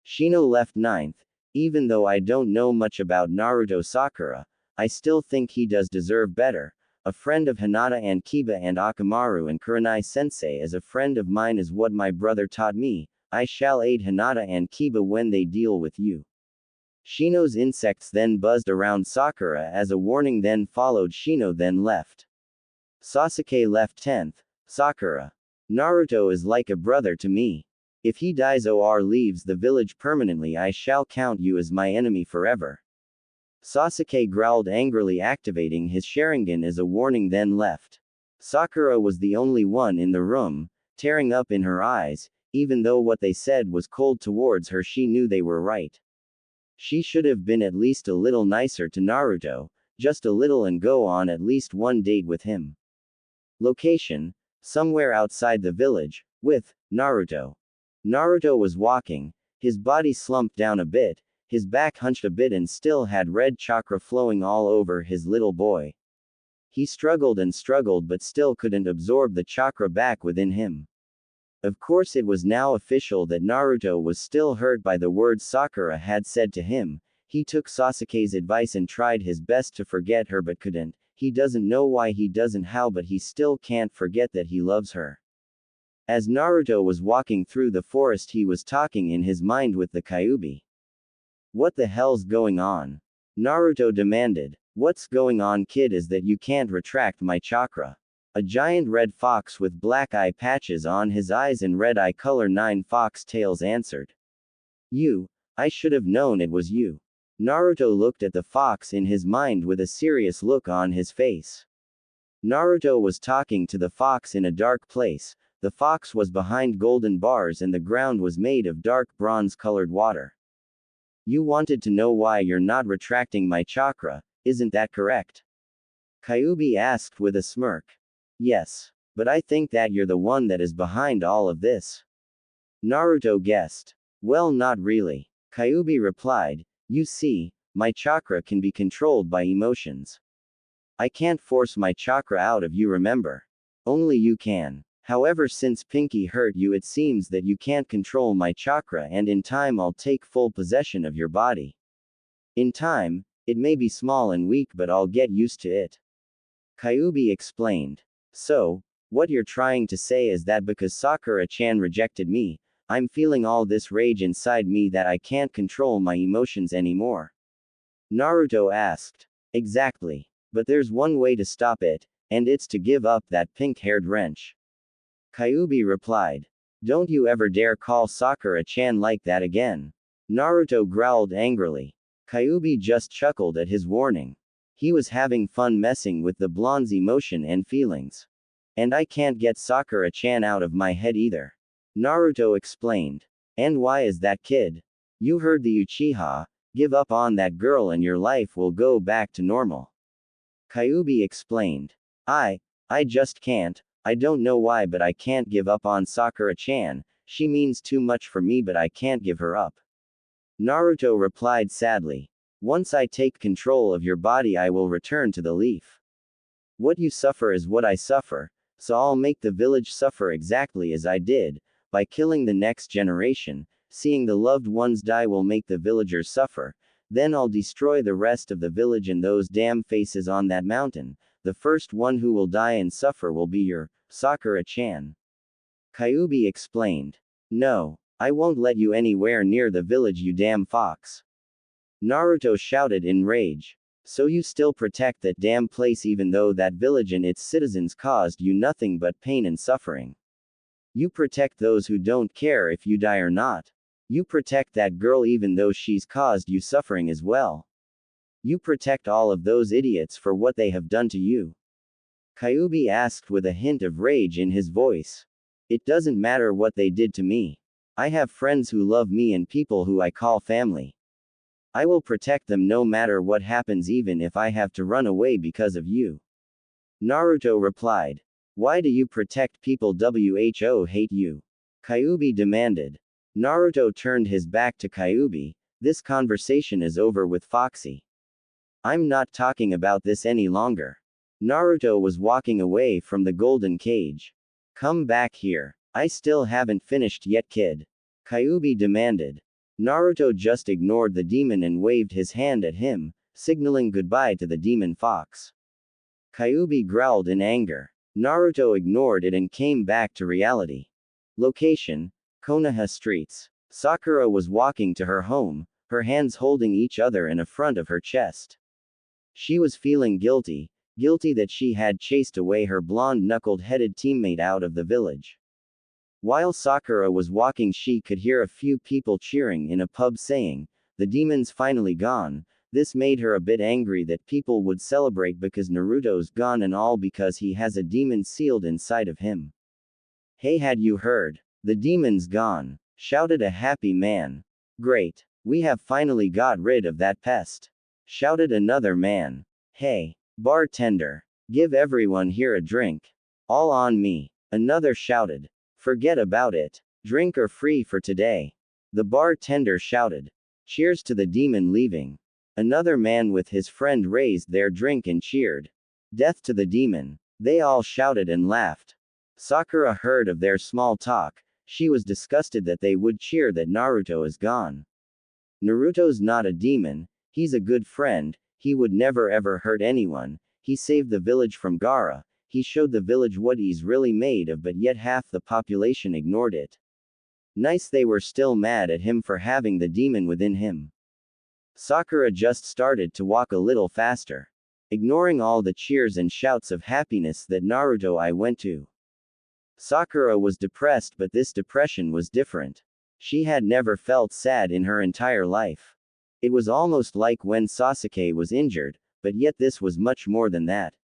Shino left ninth. Even though I don't know much about Naruto Sakura, I still think he does deserve better. A friend of Hinata and Kiba and Akamaru and Kurenai-sensei as a friend of mine is what my brother taught me. I shall aid Hinata and Kiba when they deal with you. Shino's insects then buzzed around Sakura as a warning, then followed Shino, then left. Sasuke left 10th. Sakura. Naruto is like a brother to me. If he dies or leaves the village permanently, I shall count you as my enemy forever. Sasuke growled angrily, activating his Sharingan as a warning, then left. Sakura was the only one in the room, tearing up in her eyes. Even though what they said was cold towards her, she knew they were right. She should have been at least a little nicer to Naruto, just a little, and go on at least one date with him. Location: somewhere outside the village, with Naruto. Naruto was walking, his body slumped down a bit, his back hunched a bit, and still had red chakra flowing all over his little boy. He struggled and struggled but still couldn't absorb the chakra back within him. Of course, it was now official that Naruto was still hurt by the words Sakura had said to him. He took Sasuke's advice and tried his best to forget her but couldn't. He doesn't know why he doesn't how, but he still can't forget that he loves her. As Naruto was walking through the forest, he was talking in his mind with the Kyuubi. What the hell's going on? Naruto demanded. What's going on, kid, is that you can't retract my chakra. A giant red fox with black eye patches on his eyes and red eye color 9 fox tails answered. You. I should have known it was you. Naruto looked at the fox in his mind with a serious look on his face. Naruto was talking to the fox in a dark place. The fox was behind golden bars and the ground was made of dark bronze-colored water. You wanted to know why you're not retracting my chakra, isn't that correct? Kyuubi asked with a smirk. Yes. But I think that you're the one that is behind all of this. Naruto guessed. Well, not really. Kyuubi replied. You see, my chakra can be controlled by emotions. I can't force my chakra out of you, remember? Only you can. However, since Pinky hurt you, it seems that you can't control my chakra, and in time I'll take full possession of your body. In time, it may be small and weak, but I'll get used to it. Kyuubi explained. So, What you're trying to say is that because Sakura-chan rejected me, I'm feeling all this rage inside me that I can't control my emotions anymore. Naruto asked. Exactly. But there's one way to stop it, and it's to give up that pink-haired wrench. Kyuubi replied. Don't you ever dare call Sakura-chan like that again. Naruto growled angrily. Kyuubi just chuckled at his warning. He was having fun messing with the blonde's emotion and feelings. And I can't get Sakura-chan out of my head either. Naruto explained. And why is that, kid? You heard the Uchiha, give up on that girl and your life will go back to normal. Kyuubi explained. I just can't. I don't know why, but I can't give up on Sakura-chan. She means too much for me, but I can't give her up. Naruto replied sadly. Once I take control of your body, I will return to the leaf. What you suffer is what I suffer, so I'll make the village suffer exactly as I did, by killing the next generation. Seeing the loved ones die will make the villagers suffer. Then I'll destroy the rest of the village and those damn faces on that mountain. The first one who will die and suffer will be your Sakura-chan. Kyuubi explained. No, I won't let you anywhere near the village, you damn fox. Naruto shouted in rage. So you still protect that damn place even though that village and its citizens caused you nothing but pain and suffering. You protect those who don't care if you die or not. You protect that girl even though she's caused you suffering as well. You protect all of those idiots for what they have done to you. Kyuubi asked with a hint of rage in his voice. It doesn't matter what they did to me. I have friends who love me and people who I call family. I will protect them no matter what happens, even if I have to run away because of you. Naruto replied. Why do you protect people who hate you? Kyuubi demanded. Naruto turned his back to Kyuubi. This conversation is over with Foxy. I'm not talking about this any longer. Naruto was walking away from the golden cage. Come back here. I still haven't finished yet, kid. Kyuubi demanded. Naruto just ignored the demon and waved his hand at him, signaling goodbye to the demon fox. Kyuubi growled in anger. Naruto ignored it and came back to reality. Location: Konoha streets. Sakura was walking to her home, her hands holding each other in front of her chest. She was feeling guilty that she had chased away her blonde knuckled-headed teammate out of the village. While Sakura was walking, she could hear a few people cheering in a pub saying, "The demon's finally gone." This made her a bit angry that people would celebrate because Naruto's gone and all because he has a demon sealed inside of him. Hey, had you heard? The demon's gone, shouted a happy man. Great. We have finally got rid of that pest, shouted another man. Hey, bartender, give everyone here a drink. All on me, another shouted. Forget about it. Drink or free for today. The bartender shouted. Cheers to the demon leaving. Another man with his friend raised their drink and cheered. Death to the demon. They all shouted and laughed. Sakura heard of their small talk. She was disgusted that they would cheer that Naruto is gone. Naruto's not a demon, he's a good friend, he would never ever hurt anyone, he saved the village from Gaara, he showed the village what he's really made of, but yet half the population ignored it. Nice, they were still mad at him for having the demon within him. Sakura just started to walk a little faster, ignoring all the cheers and shouts of happiness that Naruto I went to. Sakura was depressed, but this depression was different. She had never felt sad in her entire life. It was almost like when Sasuke was injured, but yet this was much more than that.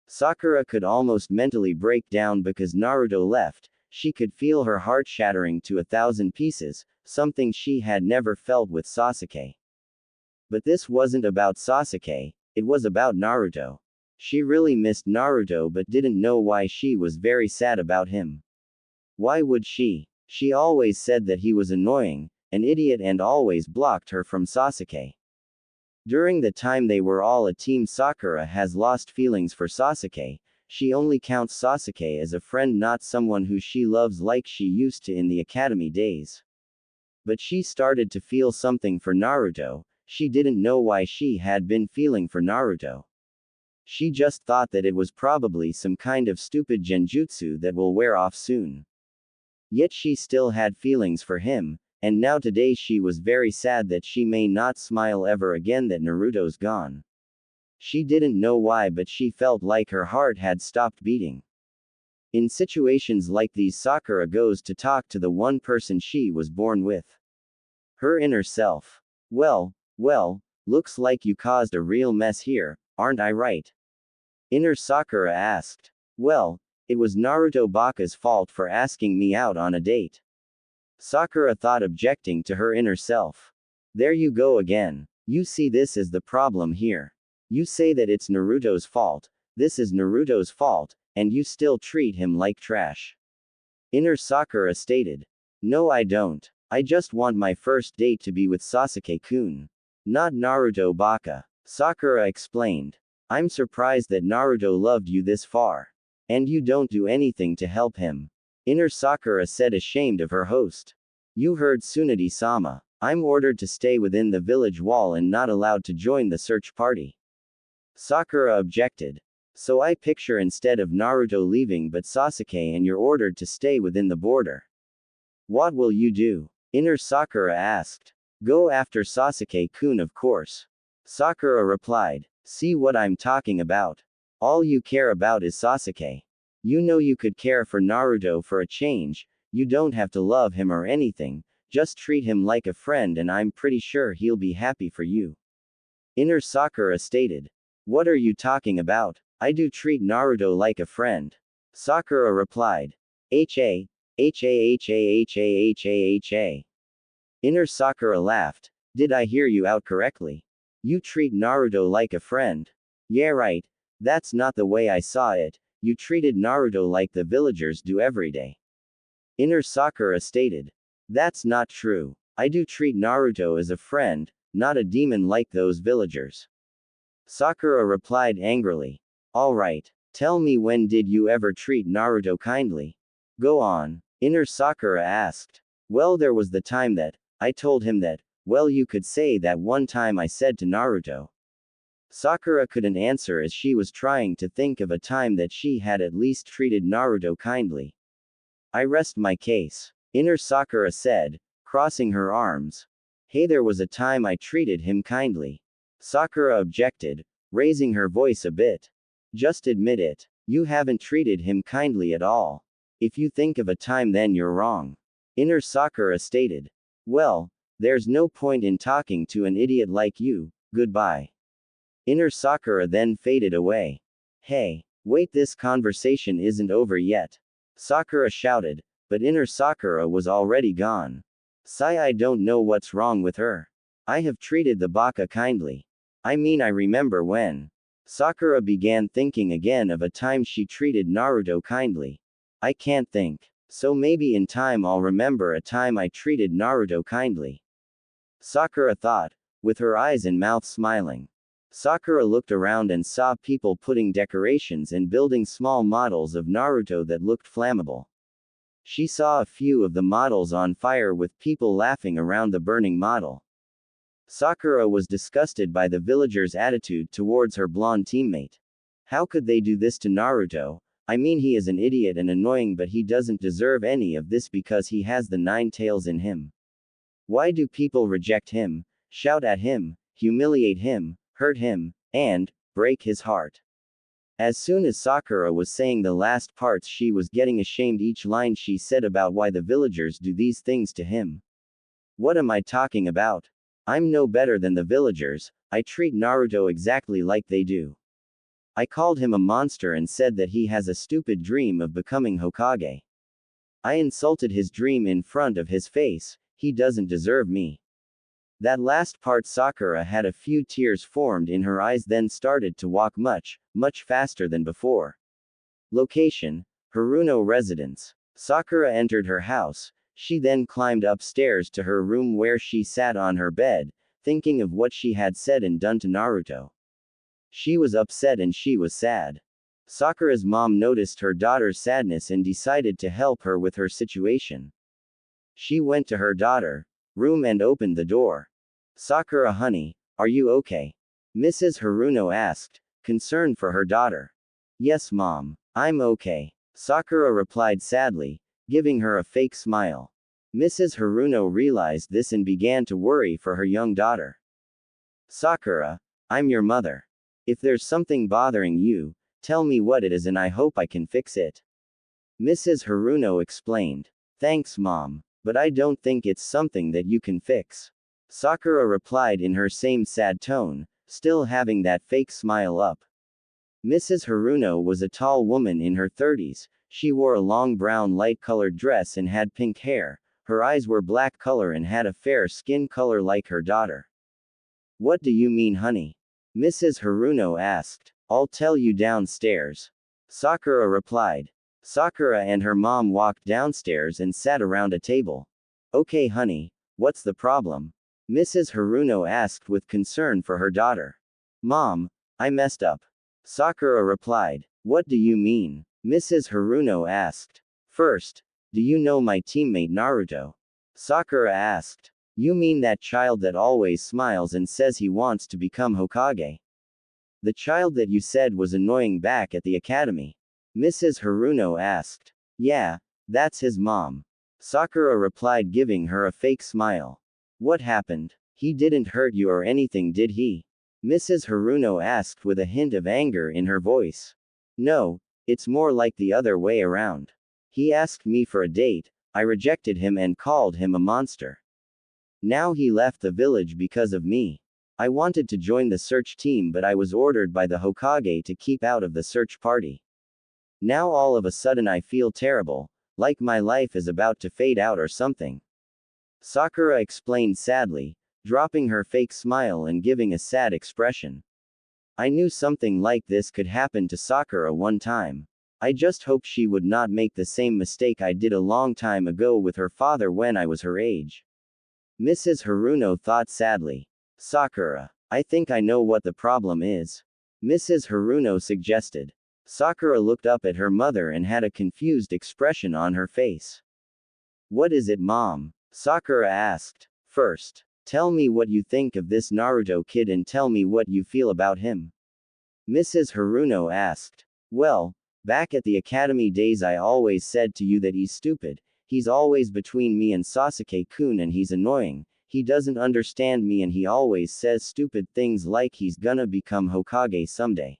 Sakura could almost mentally break down because Naruto left. She could feel her heart shattering to 1,000 pieces, something she had never felt with Sasuke. But this wasn't about Sasuke, it was about Naruto. She really missed Naruto but didn't know why. She was very sad about him. Why would she? She always said that he was annoying, an idiot, and always blocked her from Sasuke. During the time they were all a team, Sakura has lost feelings for Sasuke. She only counts Sasuke as a friend, not someone who she loves like she used to in the academy days. But she started to feel something for Naruto. She didn't know why she had been feeling for Naruto. She just thought that it was probably some kind of stupid genjutsu that will wear off soon. Yet she still had feelings for him, and now today she was very sad that she may not smile ever again that Naruto's gone. She didn't know why, but she felt like her heart had stopped beating. In situations like these, Sakura goes to talk to the one person she was born with. Her inner self. Well, looks like you caused a real mess here, aren't I right? Inner Sakura asked. Well, it was Naruto Baka's fault for asking me out on a date. Sakura thought, objecting to her inner self. There you go again. You see, this is the problem here. You say that it's Naruto's fault, this is Naruto's fault, and you still treat him like trash. Inner Sakura stated. No, I don't. I just want my first date to be with Sasuke-kun. Not Naruto Baka. Sakura explained. I'm surprised that Naruto loved you this far. And you don't do anything to help him. Inner Sakura said, ashamed of her host. You heard Tsunade-sama. I'm ordered to stay within the village wall and not allowed to join the search party. Sakura objected. So I picture instead of Naruto leaving but Sasuke, and you're ordered to stay within the border. What will you do? Inner Sakura asked. Go after Sasuke-kun, of course. Sakura replied. See what I'm talking about? All you care about is Sasuke. You know you could care for Naruto for a change, you don't have to love him or anything, just treat him like a friend and I'm pretty sure he'll be happy for you. Inner Sakura stated. What are you talking about? I do treat Naruto like a friend. Sakura replied. H-A. Inner Sakura laughed. Did I hear you out correctly? You treat Naruto like a friend. Yeah, right. That's not the way I saw it. You treated Naruto like the villagers do every day. Inner Sakura stated. That's not true. I do treat Naruto as a friend, not a demon like those villagers. Sakura replied angrily. Alright. Tell me, when did you ever treat Naruto kindly? Go on. Inner Sakura asked. Well, there was the time that I told him that, well, you could say that one time I said to Naruto. Sakura couldn't answer as she was trying to think of a time that she had at least treated Naruto kindly. I rest my case. Inner Sakura said, crossing her arms. Hey, there was a time I treated him kindly. Sakura objected, raising her voice a bit. Just admit it. You haven't treated him kindly at all. If you think of a time, then you're wrong. Inner Sakura stated. Well, there's no point in talking to an idiot like you, goodbye. Inner Sakura then faded away. Hey, wait, this conversation isn't over yet. Sakura shouted, but Inner Sakura was already gone. Sigh, I don't know what's wrong with her. I have treated the Baka kindly. I mean, I remember when. Sakura began thinking again of a time she treated Naruto kindly. I can't think. So maybe in time I'll remember a time I treated Naruto kindly. Sakura thought, with her eyes and mouth smiling. Sakura looked around and saw people putting decorations and building small models of Naruto that looked flammable. She saw a few of the models on fire with people laughing around the burning model. Sakura was disgusted by the villagers' attitude towards her blonde teammate. How could they do this to Naruto? I mean, he is an idiot and annoying, but he doesn't deserve any of this because he has the 9 tails in him. Why do people reject him, shout at him, humiliate him, hurt him, and break his heart? As soon as Sakura was saying the last parts, she was getting ashamed each line she said about why the villagers do these things to him. What am I talking about? I'm no better than the villagers, I treat Naruto exactly like they do. I called him a monster and said that he has a stupid dream of becoming Hokage. I insulted his dream in front of his face, he doesn't deserve me. That last part, Sakura had a few tears formed in her eyes, then started to walk much faster than before. Location: Haruno residence. Sakura entered her house. She then climbed upstairs to her room where she sat on her bed, thinking of what she had said and done to Naruto. She was upset and she was sad. Sakura's mom noticed her daughter's sadness and decided to help her with her situation. She went to her daughter's room and opened the door. Sakura, honey, are you okay? Mrs. Haruno asked, concerned for her daughter. Yes, Mom. I'm okay. Sakura replied sadly, giving her a fake smile. Mrs. Haruno realized this and began to worry for her young daughter. Sakura, I'm your mother. If there's something bothering you, tell me what it is and I hope I can fix it. Mrs. Haruno explained. Thanks, Mom, but I don't think it's something that you can fix. Sakura replied in her same sad tone, still having that fake smile up. Mrs. Haruno was a tall woman in her 30s, she wore a long brown light-colored dress and had pink hair, her eyes were black color and had a fair skin color like her daughter. What do you mean, honey? Mrs. Haruno asked. I'll tell you downstairs. Sakura replied. Sakura and her mom walked downstairs and sat around a table. Okay, honey, what's the problem? Mrs. Haruno asked with concern for her daughter. Mom, I messed up. Sakura replied. What do you mean? Mrs. Haruno asked. First, do you know my teammate Naruto? Sakura asked. You mean that child that always smiles and says he wants to become Hokage? The child that you said was annoying back at the academy? Mrs. Haruno asked. Yeah, that's his mom. Sakura replied, giving her a fake smile. What happened? He didn't hurt you or anything, did he? Mrs. Haruno asked with a hint of anger in her voice. No, it's more like the other way around. He asked me for a date, I rejected him and called him a monster. Now he left the village because of me. I wanted to join the search team but I was ordered by the Hokage to keep out of the search party. Now all of a sudden I feel terrible, like my life is about to fade out or something. Sakura explained sadly, dropping her fake smile and giving a sad expression. I knew something like this could happen to Sakura one time. I just hoped she would not make the same mistake I did a long time ago with her father when I was her age. Mrs. Haruno thought sadly. Sakura, I think I know what the problem is. Mrs. Haruno suggested. Sakura looked up at her mother and had a confused expression on her face. What is it, Mom? Sakura asked. First, tell me what you think of this Naruto kid and tell me what you feel about him. Mrs. Haruno asked. Well, back at the academy days I always said to you that he's stupid, he's always between me and Sasuke-kun and he's annoying, he doesn't understand me and he always says stupid things like he's gonna become Hokage someday.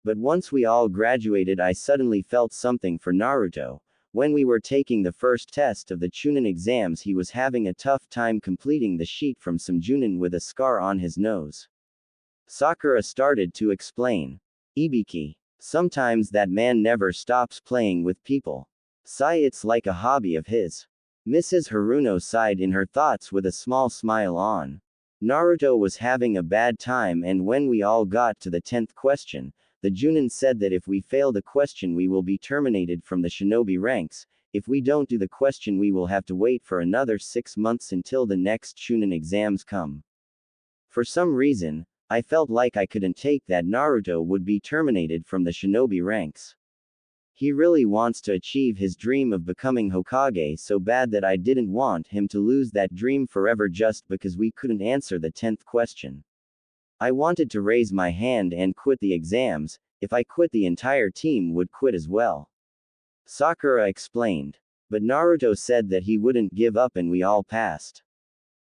But once we all graduated I suddenly felt something for Naruto. When we were taking the first test of the Chunin exams he was having a tough time completing the sheet from some Junin with a scar on his nose. Sakura started to explain. Ibiki. Sometimes that man never stops playing with people. Sigh, it's like a hobby of his. Mrs. Haruno sighed in her thoughts with a small smile on. Naruto was having a bad time and when we all got to the 10th question, the Junin said that if we fail the question we will be terminated from the shinobi ranks, if we don't do the question we will have to wait for another 6 months until the next Chunin exams come. For some reason, I felt like I couldn't take that Naruto would be terminated from the shinobi ranks. He really wants to achieve his dream of becoming Hokage so bad that I didn't want him to lose that dream forever just because we couldn't answer the 10th question. I wanted to raise my hand and quit the exams. If I quit the entire team would quit as well. Sakura explained. But Naruto said that he wouldn't give up and we all passed.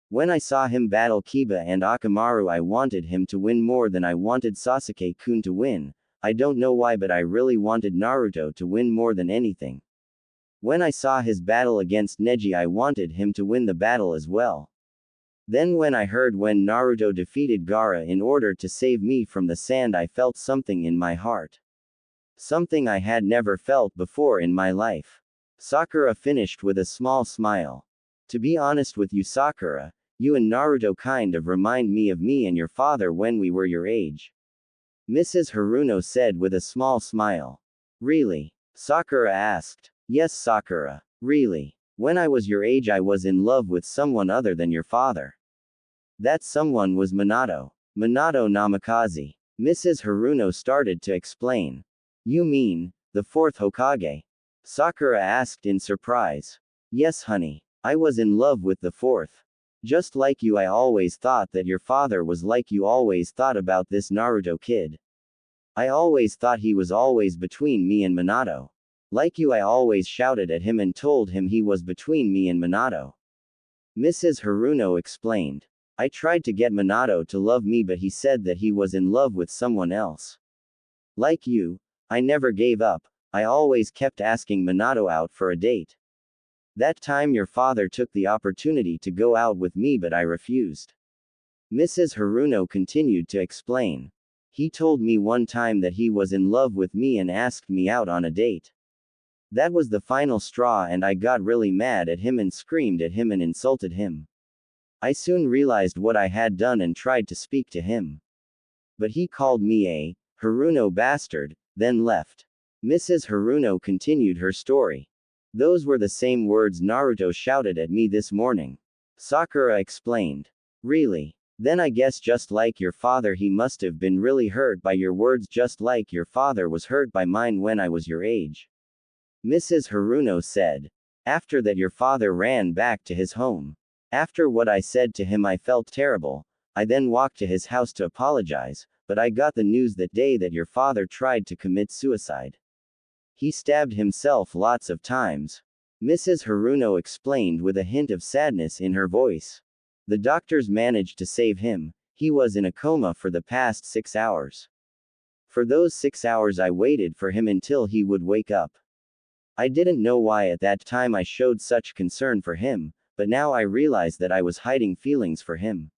When I saw him battle Kiba and Akamaru I wanted him to win more than I wanted Sasuke-kun to win. I don't know why but I really wanted Naruto to win more than anything. When I saw his battle against Neji I wanted him to win the battle as well. Then when I heard when Naruto defeated Gaara in order to save me from the sand I felt something in my heart. Something I had never felt before in my life. Sakura finished with a small smile. To be honest with you Sakura, you and Naruto kind of remind me of me and your father when we were your age. Mrs. Haruno said with a small smile. Really? Sakura asked. Yes Sakura, really. When I was your age I was in love with someone other than your father. That someone was Minato. Minato Namikaze. Mrs. Haruno started to explain. You mean, the 4th Hokage? Sakura asked in surprise. Yes honey. I was in love with the 4th. Just like you I always thought that your father was like you always thought about this Naruto kid. I always thought he was always between me and Minato. Like you, I always shouted at him and told him he was between me and Minato. Mrs. Haruno explained. I tried to get Minato to love me, but he said that he was in love with someone else. Like you, I never gave up. I always kept asking Minato out for a date. That time your father took the opportunity to go out with me, but I refused. Mrs. Haruno continued to explain. He told me one time that he was in love with me and asked me out on a date. That was the final straw, and I got really mad at him and screamed at him and insulted him. I soon realized what I had done and tried to speak to him. But he called me a Haruno bastard, then left. Mrs. Haruno continued her story. Those were the same words Naruto shouted at me this morning. Sakura explained. Really? Then I guess just like your father, he must have been really hurt by your words, just like your father was hurt by mine when I was your age. Mrs. Haruno said. After that, your father ran back to his home. After what I said to him, I felt terrible. I then walked to his house to apologize, but I got the news that day that your father tried to commit suicide. He stabbed himself lots of times. Mrs. Haruno explained with a hint of sadness in her voice. The doctors managed to save him. He was in a coma for the past 6 hours. For those 6 hours I waited for him until he would wake up. I didn't know why at that time I showed such concern for him, but now I realize that I was hiding feelings for him.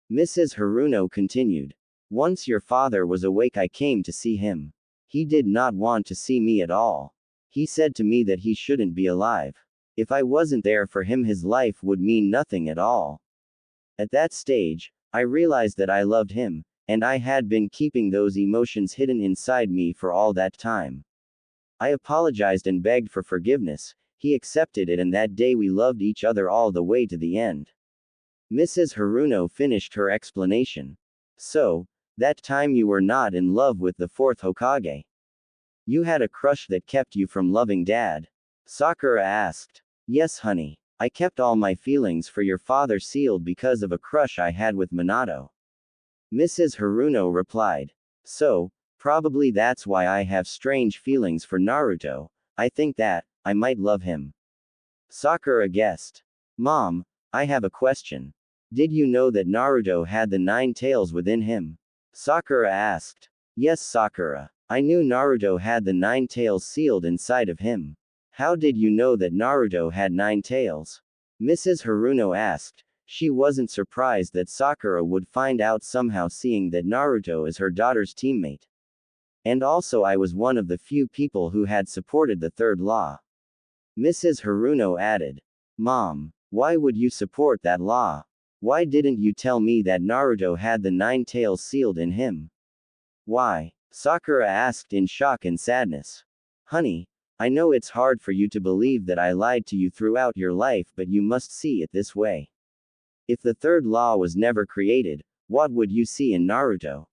Mrs. Haruno continued. Once your father was awake, I came to see him. He did not want to see me at all. He said to me that he shouldn't be alive. If I wasn't there for him, his life would mean nothing at all. At that stage, I realized that I loved him, and I had been keeping those emotions hidden inside me for all that time. I apologized and begged for forgiveness. He accepted it, and that day we loved each other all the way to the end. Mrs. Haruno finished her explanation. So, that time you were not in love with the fourth Hokage. You had a crush that kept you from loving Dad? Sakura asked. Yes, honey. I kept all my feelings for your father sealed because of a crush I had with Minato. Mrs. Haruno replied. So, probably that's why I have strange feelings for Naruto. I think that I might love him. Sakura guessed. Mom, I have a question. Did you know that Naruto had the 9 tails within him? Sakura asked. Yes, Sakura. I knew Naruto had the 9 tails sealed inside of him. How did you know that Naruto had 9 tails? Mrs. Haruno asked. She wasn't surprised that Sakura would find out somehow, seeing that Naruto is her daughter's teammate. And also, I was one of the few people who had supported the third law. Mrs. Haruno added. Mom, why would you support that law? Why didn't you tell me that Naruto had the 9 tails sealed in him? Why? Sakura asked in shock and sadness. Honey, I know it's hard for you to believe that I lied to you throughout your life, but you must see it this way. If the third law was never created, what would you see in Naruto?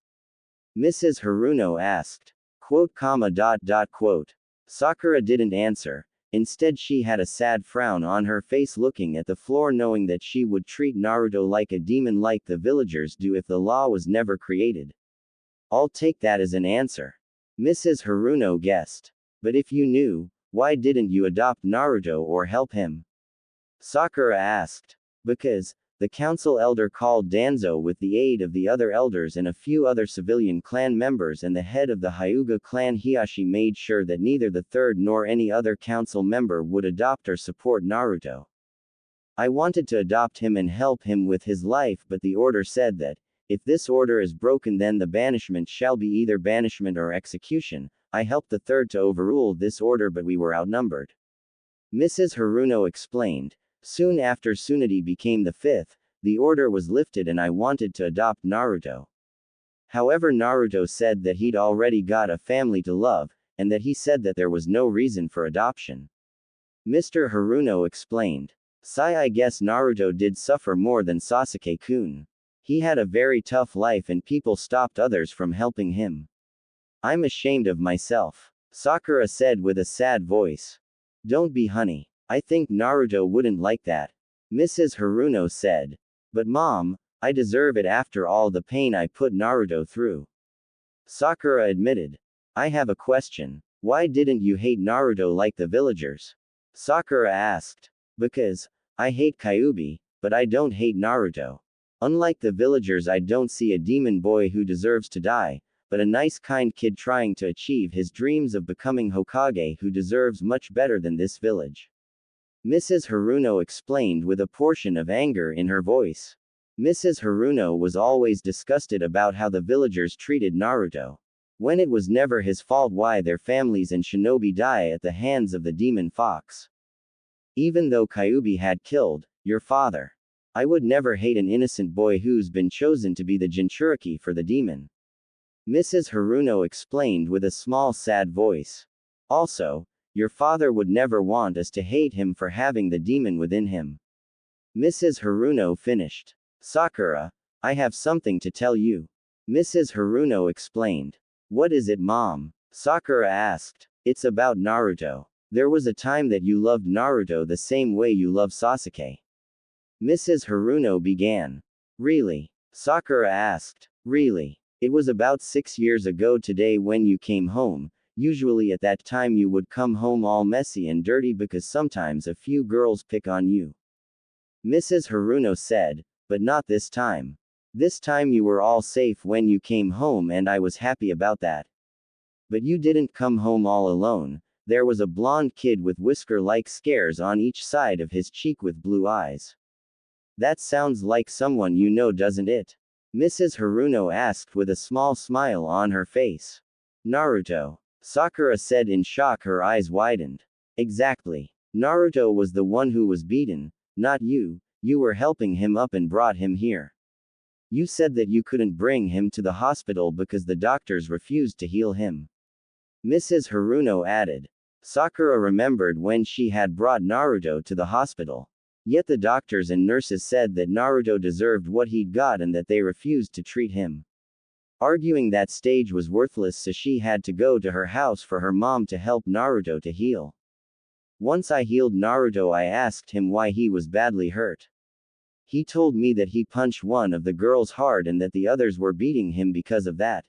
Mrs. Haruno asked. Quote. Sakura didn't answer. Instead, she had a sad frown on her face, looking at the floor, knowing that she would treat Naruto like a demon, like the villagers do if the law was never created. I'll take that as an answer. Mrs. Haruno guessed. But if you knew, why didn't you adopt Naruto or help him? Sakura asked. Because the council elder called Danzo with the aid of the other elders and a few other civilian clan members, and the head of the Hyuga clan Hiashi made sure that neither the third nor any other council member would adopt or support Naruto. I wanted to adopt him and help him with his life, but the order said that, if this order is broken, then the banishment shall be either banishment or execution. I helped the third to overrule this order, but we were outnumbered. Mrs. Haruno explained. Soon after Tsunade became the fifth, the order was lifted and I wanted to adopt Naruto. However, Naruto said that he'd already got a family to love, and that he said that there was no reason for adoption. Mr. Haruno explained. I guess Naruto did suffer more than Sasuke-kun. He had a very tough life and people stopped others from helping him. I'm ashamed of myself, Sakura said with a sad voice. Don't be, honey. I think Naruto wouldn't like that, Mrs. Haruno said. But Mom, I deserve it after all the pain I put Naruto through. Sakura admitted. I have a question. Why didn't you hate Naruto like the villagers? Sakura asked. Because, I hate Kyuubi, but I don't hate Naruto. Unlike the villagers, I don't see a demon boy who deserves to die, but a nice kind kid trying to achieve his dreams of becoming Hokage who deserves much better than this village. Mrs. Haruno explained with a portion of anger in her voice. Mrs. Haruno was always disgusted about how the villagers treated Naruto. When it was never his fault why their families and shinobi die at the hands of the demon fox. Even though Kyuubi had killed your father, I would never hate an innocent boy who's been chosen to be the Jinchuriki for the demon. Mrs. Haruno explained with a small sad voice. Also, your father would never want us to hate him for having the demon within him. Mrs. Haruno finished. Sakura, I have something to tell you. Mrs. Haruno explained. What is it, Mom? Sakura asked. It's about Naruto. There was a time that you loved Naruto the same way you love Sasuke. Mrs. Haruno began. Really? Sakura asked. Really? It was about 6 years ago today when you came home. Usually at that time you would come home all messy and dirty because sometimes a few girls pick on you. Mrs. Haruno said, but not this time. This time you were all safe when you came home and I was happy about that. But you didn't come home all alone. There was a blonde kid with whisker-like scars on each side of his cheek with blue eyes. That sounds like someone you know, doesn't it? Mrs. Haruno asked with a small smile on her face. Naruto. Sakura said in shock, her eyes widened. Exactly. Naruto was the one who was beaten, not you. You were helping him up and brought him here. You said that you couldn't bring him to the hospital because the doctors refused to heal him. Mrs. Haruno added. Sakura remembered when she had brought Naruto to the hospital. Yet the doctors and nurses said that Naruto deserved what he'd got and that they refused to treat him. Arguing that stage was worthless, so she had to go to her house for her mom to help Naruto to heal. Once I healed Naruto, I asked him why he was badly hurt. He told me that he punched one of the girls hard and that the others were beating him because of that.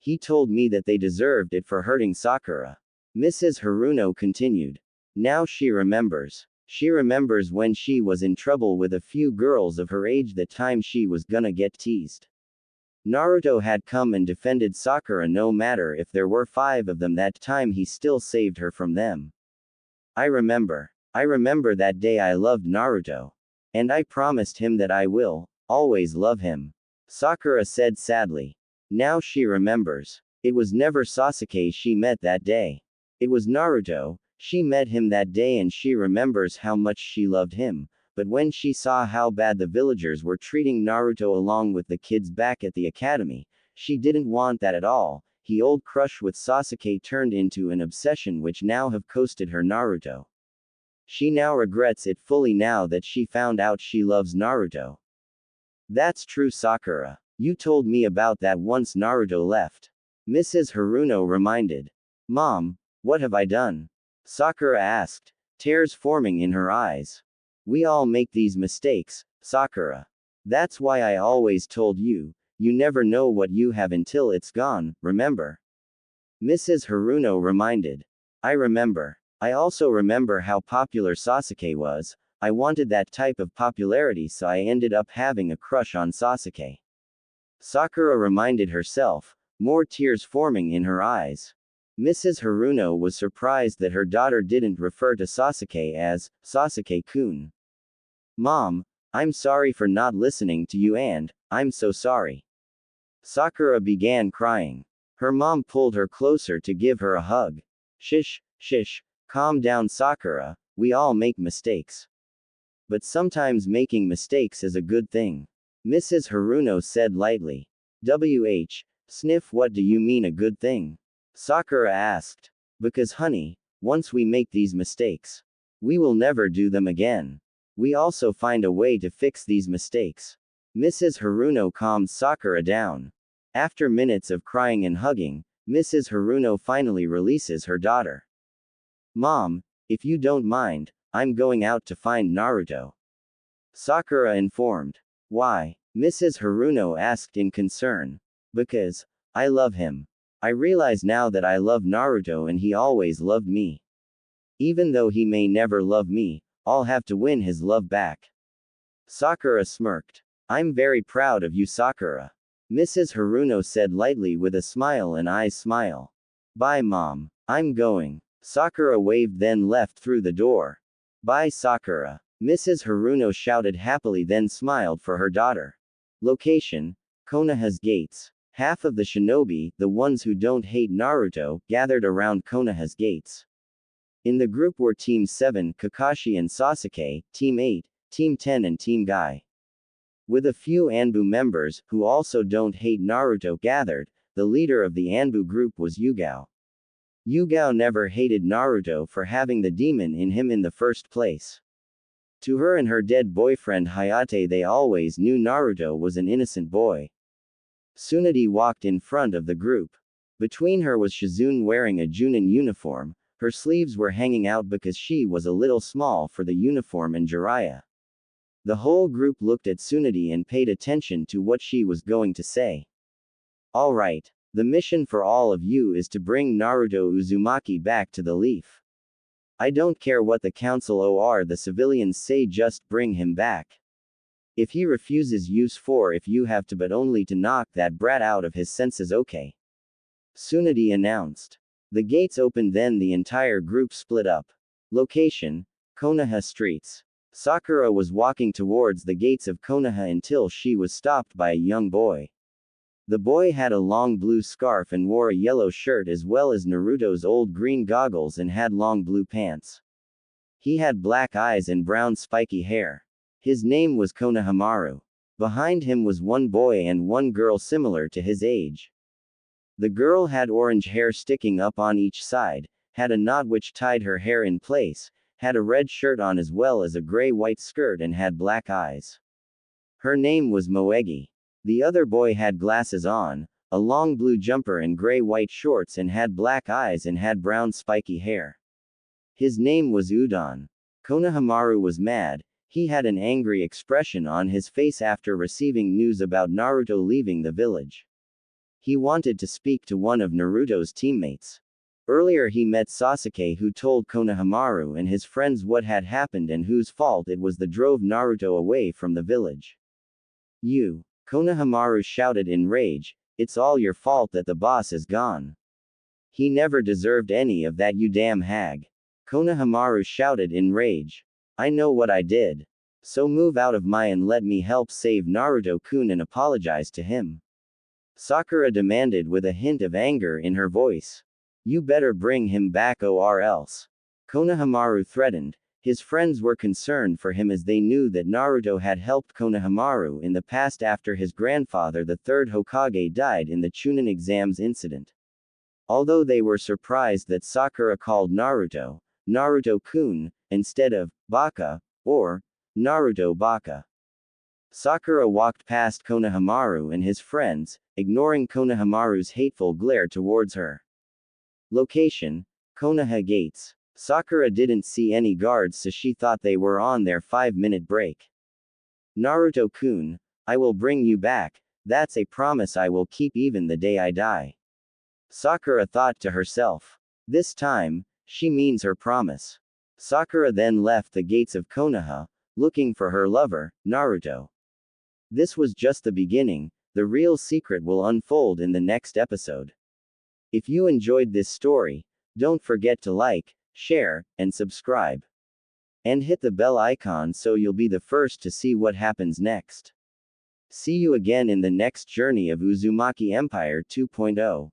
He told me that they deserved it for hurting Sakura. Mrs. Haruno continued. Now she remembers. She remembers when she was in trouble with a few girls of her age, that time she was gonna get teased. Naruto had come and defended Sakura no matter if there were 5 of them. That time he still saved her from them. I remember. I remember that day. I loved Naruto. And I promised him that I will always love him. Sakura said sadly. Now she remembers. It was never Sasuke she met that day. It was Naruto. She met him that day and she remembers how much she loved him, but when she saw how bad the villagers were treating Naruto along with the kids back at the academy, she didn't want that at all. The old crush with Sasuke turned into an obsession which now have costed her Naruto. She now regrets it fully now that she found out she loves Naruto. That's true, Sakura. You told me about that once Naruto left. Mrs. Haruno reminded. Mom, what have I done? Sakura asked, tears forming in her eyes. We all make these mistakes, Sakura. That's why I always told you, you never know what you have until it's gone, remember? Mrs. Haruno reminded. I remember. I also remember how popular Sasuke was. I wanted that type of popularity, so I ended up having a crush on Sasuke. Sakura reminded herself, more tears forming in her eyes. Mrs. Haruno was surprised that her daughter didn't refer to Sasuke as Sasuke-kun. Mom, I'm sorry for not listening to you and I'm so sorry. Sakura began crying. Her mom pulled her closer to give her a hug. Shish, calm down, Sakura, we all make mistakes. But sometimes making mistakes is a good thing. Mrs. Haruno said lightly. Sniff, what do you mean a good thing? Sakura asked. Because honey, once we make these mistakes, we will never do them again. We also find a way to fix these mistakes. Mrs. Haruno calmed Sakura down. After minutes of crying and hugging, Mrs. Haruno finally releases her daughter. Mom, if you don't mind, I'm going out to find Naruto. Sakura informed. Why? Mrs. Haruno asked in concern. Because I love him. I realize now that I love Naruto and he always loved me. Even though he may never love me, I'll have to win his love back. Sakura smirked. I'm very proud of you, Sakura. Mrs. Haruno said lightly with a smile and eyes smile. Bye, Mom. I'm going. Sakura waved then left through the door. Bye, Sakura. Mrs. Haruno shouted happily then smiled for her daughter. Location: Konoha's gates. Half of the shinobi, the ones who don't hate Naruto, gathered around Konoha's gates. In the group were Team 7, Kakashi and Sasuke, Team 8, Team 10 and Team Guy. With a few Anbu members, who also don't hate Naruto gathered, the leader of the Anbu group was Yugao. Yugao never hated Naruto for having the demon in him in the first place. To her and her dead boyfriend Hayate, they always knew Naruto was an innocent boy. Tsunade walked in front of the group. Between her was Shizune wearing a Junin uniform. Her sleeves were hanging out because she was a little small for the uniform, and Jiraiya. The whole group looked at Tsunade and paid attention to what she was going to say. Alright. The mission for all of you is to bring Naruto Uzumaki back to the leaf. I don't care what the council or the civilians say, just bring him back. If he refuses, use force if you have to, but only to knock that brat out of his senses, okay? Tsunade announced. The gates opened, then the entire group split up. Location: Konoha streets. Sakura was walking towards the gates of Konoha until she was stopped by a young boy. The boy had a long blue scarf and wore a yellow shirt as well as Naruto's old green goggles and had long blue pants. He had black eyes and brown spiky hair. His name was Konohamaru. Behind him was one boy and one girl similar to his age. The girl had orange hair sticking up on each side, had a knot which tied her hair in place, had a red shirt on as well as a gray-white skirt, and had black eyes. Her name was Moegi. The other boy had glasses on, a long blue jumper and gray-white shorts, and had black eyes and had brown spiky hair. His name was Udon. Konohamaru was mad. He had an angry expression on his face after receiving news about Naruto leaving the village. He wanted to speak to one of Naruto's teammates. Earlier he met Sasuke, who told Konohamaru and his friends what had happened and whose fault it was that drove Naruto away from the village. You! Konohamaru shouted in rage, it's all your fault that the boss is gone. He never deserved any of that, you damn hag. Konohamaru shouted in rage. I know what I did. So move out of my and let me help save Naruto-kun and apologize to him. Sakura demanded with a hint of anger in her voice. You better bring him back or else. Konohamaru threatened. His friends were concerned for him as they knew that Naruto had helped Konohamaru in the past after his grandfather, the third Hokage, died in the Chunin exams incident. Although they were surprised that Sakura called Naruto, Naruto-kun, instead of Baka, or Naruto Baka. Sakura walked past Konohamaru and his friends, ignoring Konohamaru's hateful glare towards her. Location: Konoha gates. Sakura didn't see any guards, so she thought they were on their 5-minute break. Naruto-kun, I will bring you back, that's a promise I will keep even the day I die. Sakura thought to herself. This time, she means her promise. Sakura then left the gates of Konoha, looking for her lover, Naruto. This was just the beginning, the real secret will unfold in the next episode. If you enjoyed this story, don't forget to like, share, and subscribe. And hit the bell icon so you'll be the first to see what happens next. See you again in the next journey of Uzumaki Empire 2.0.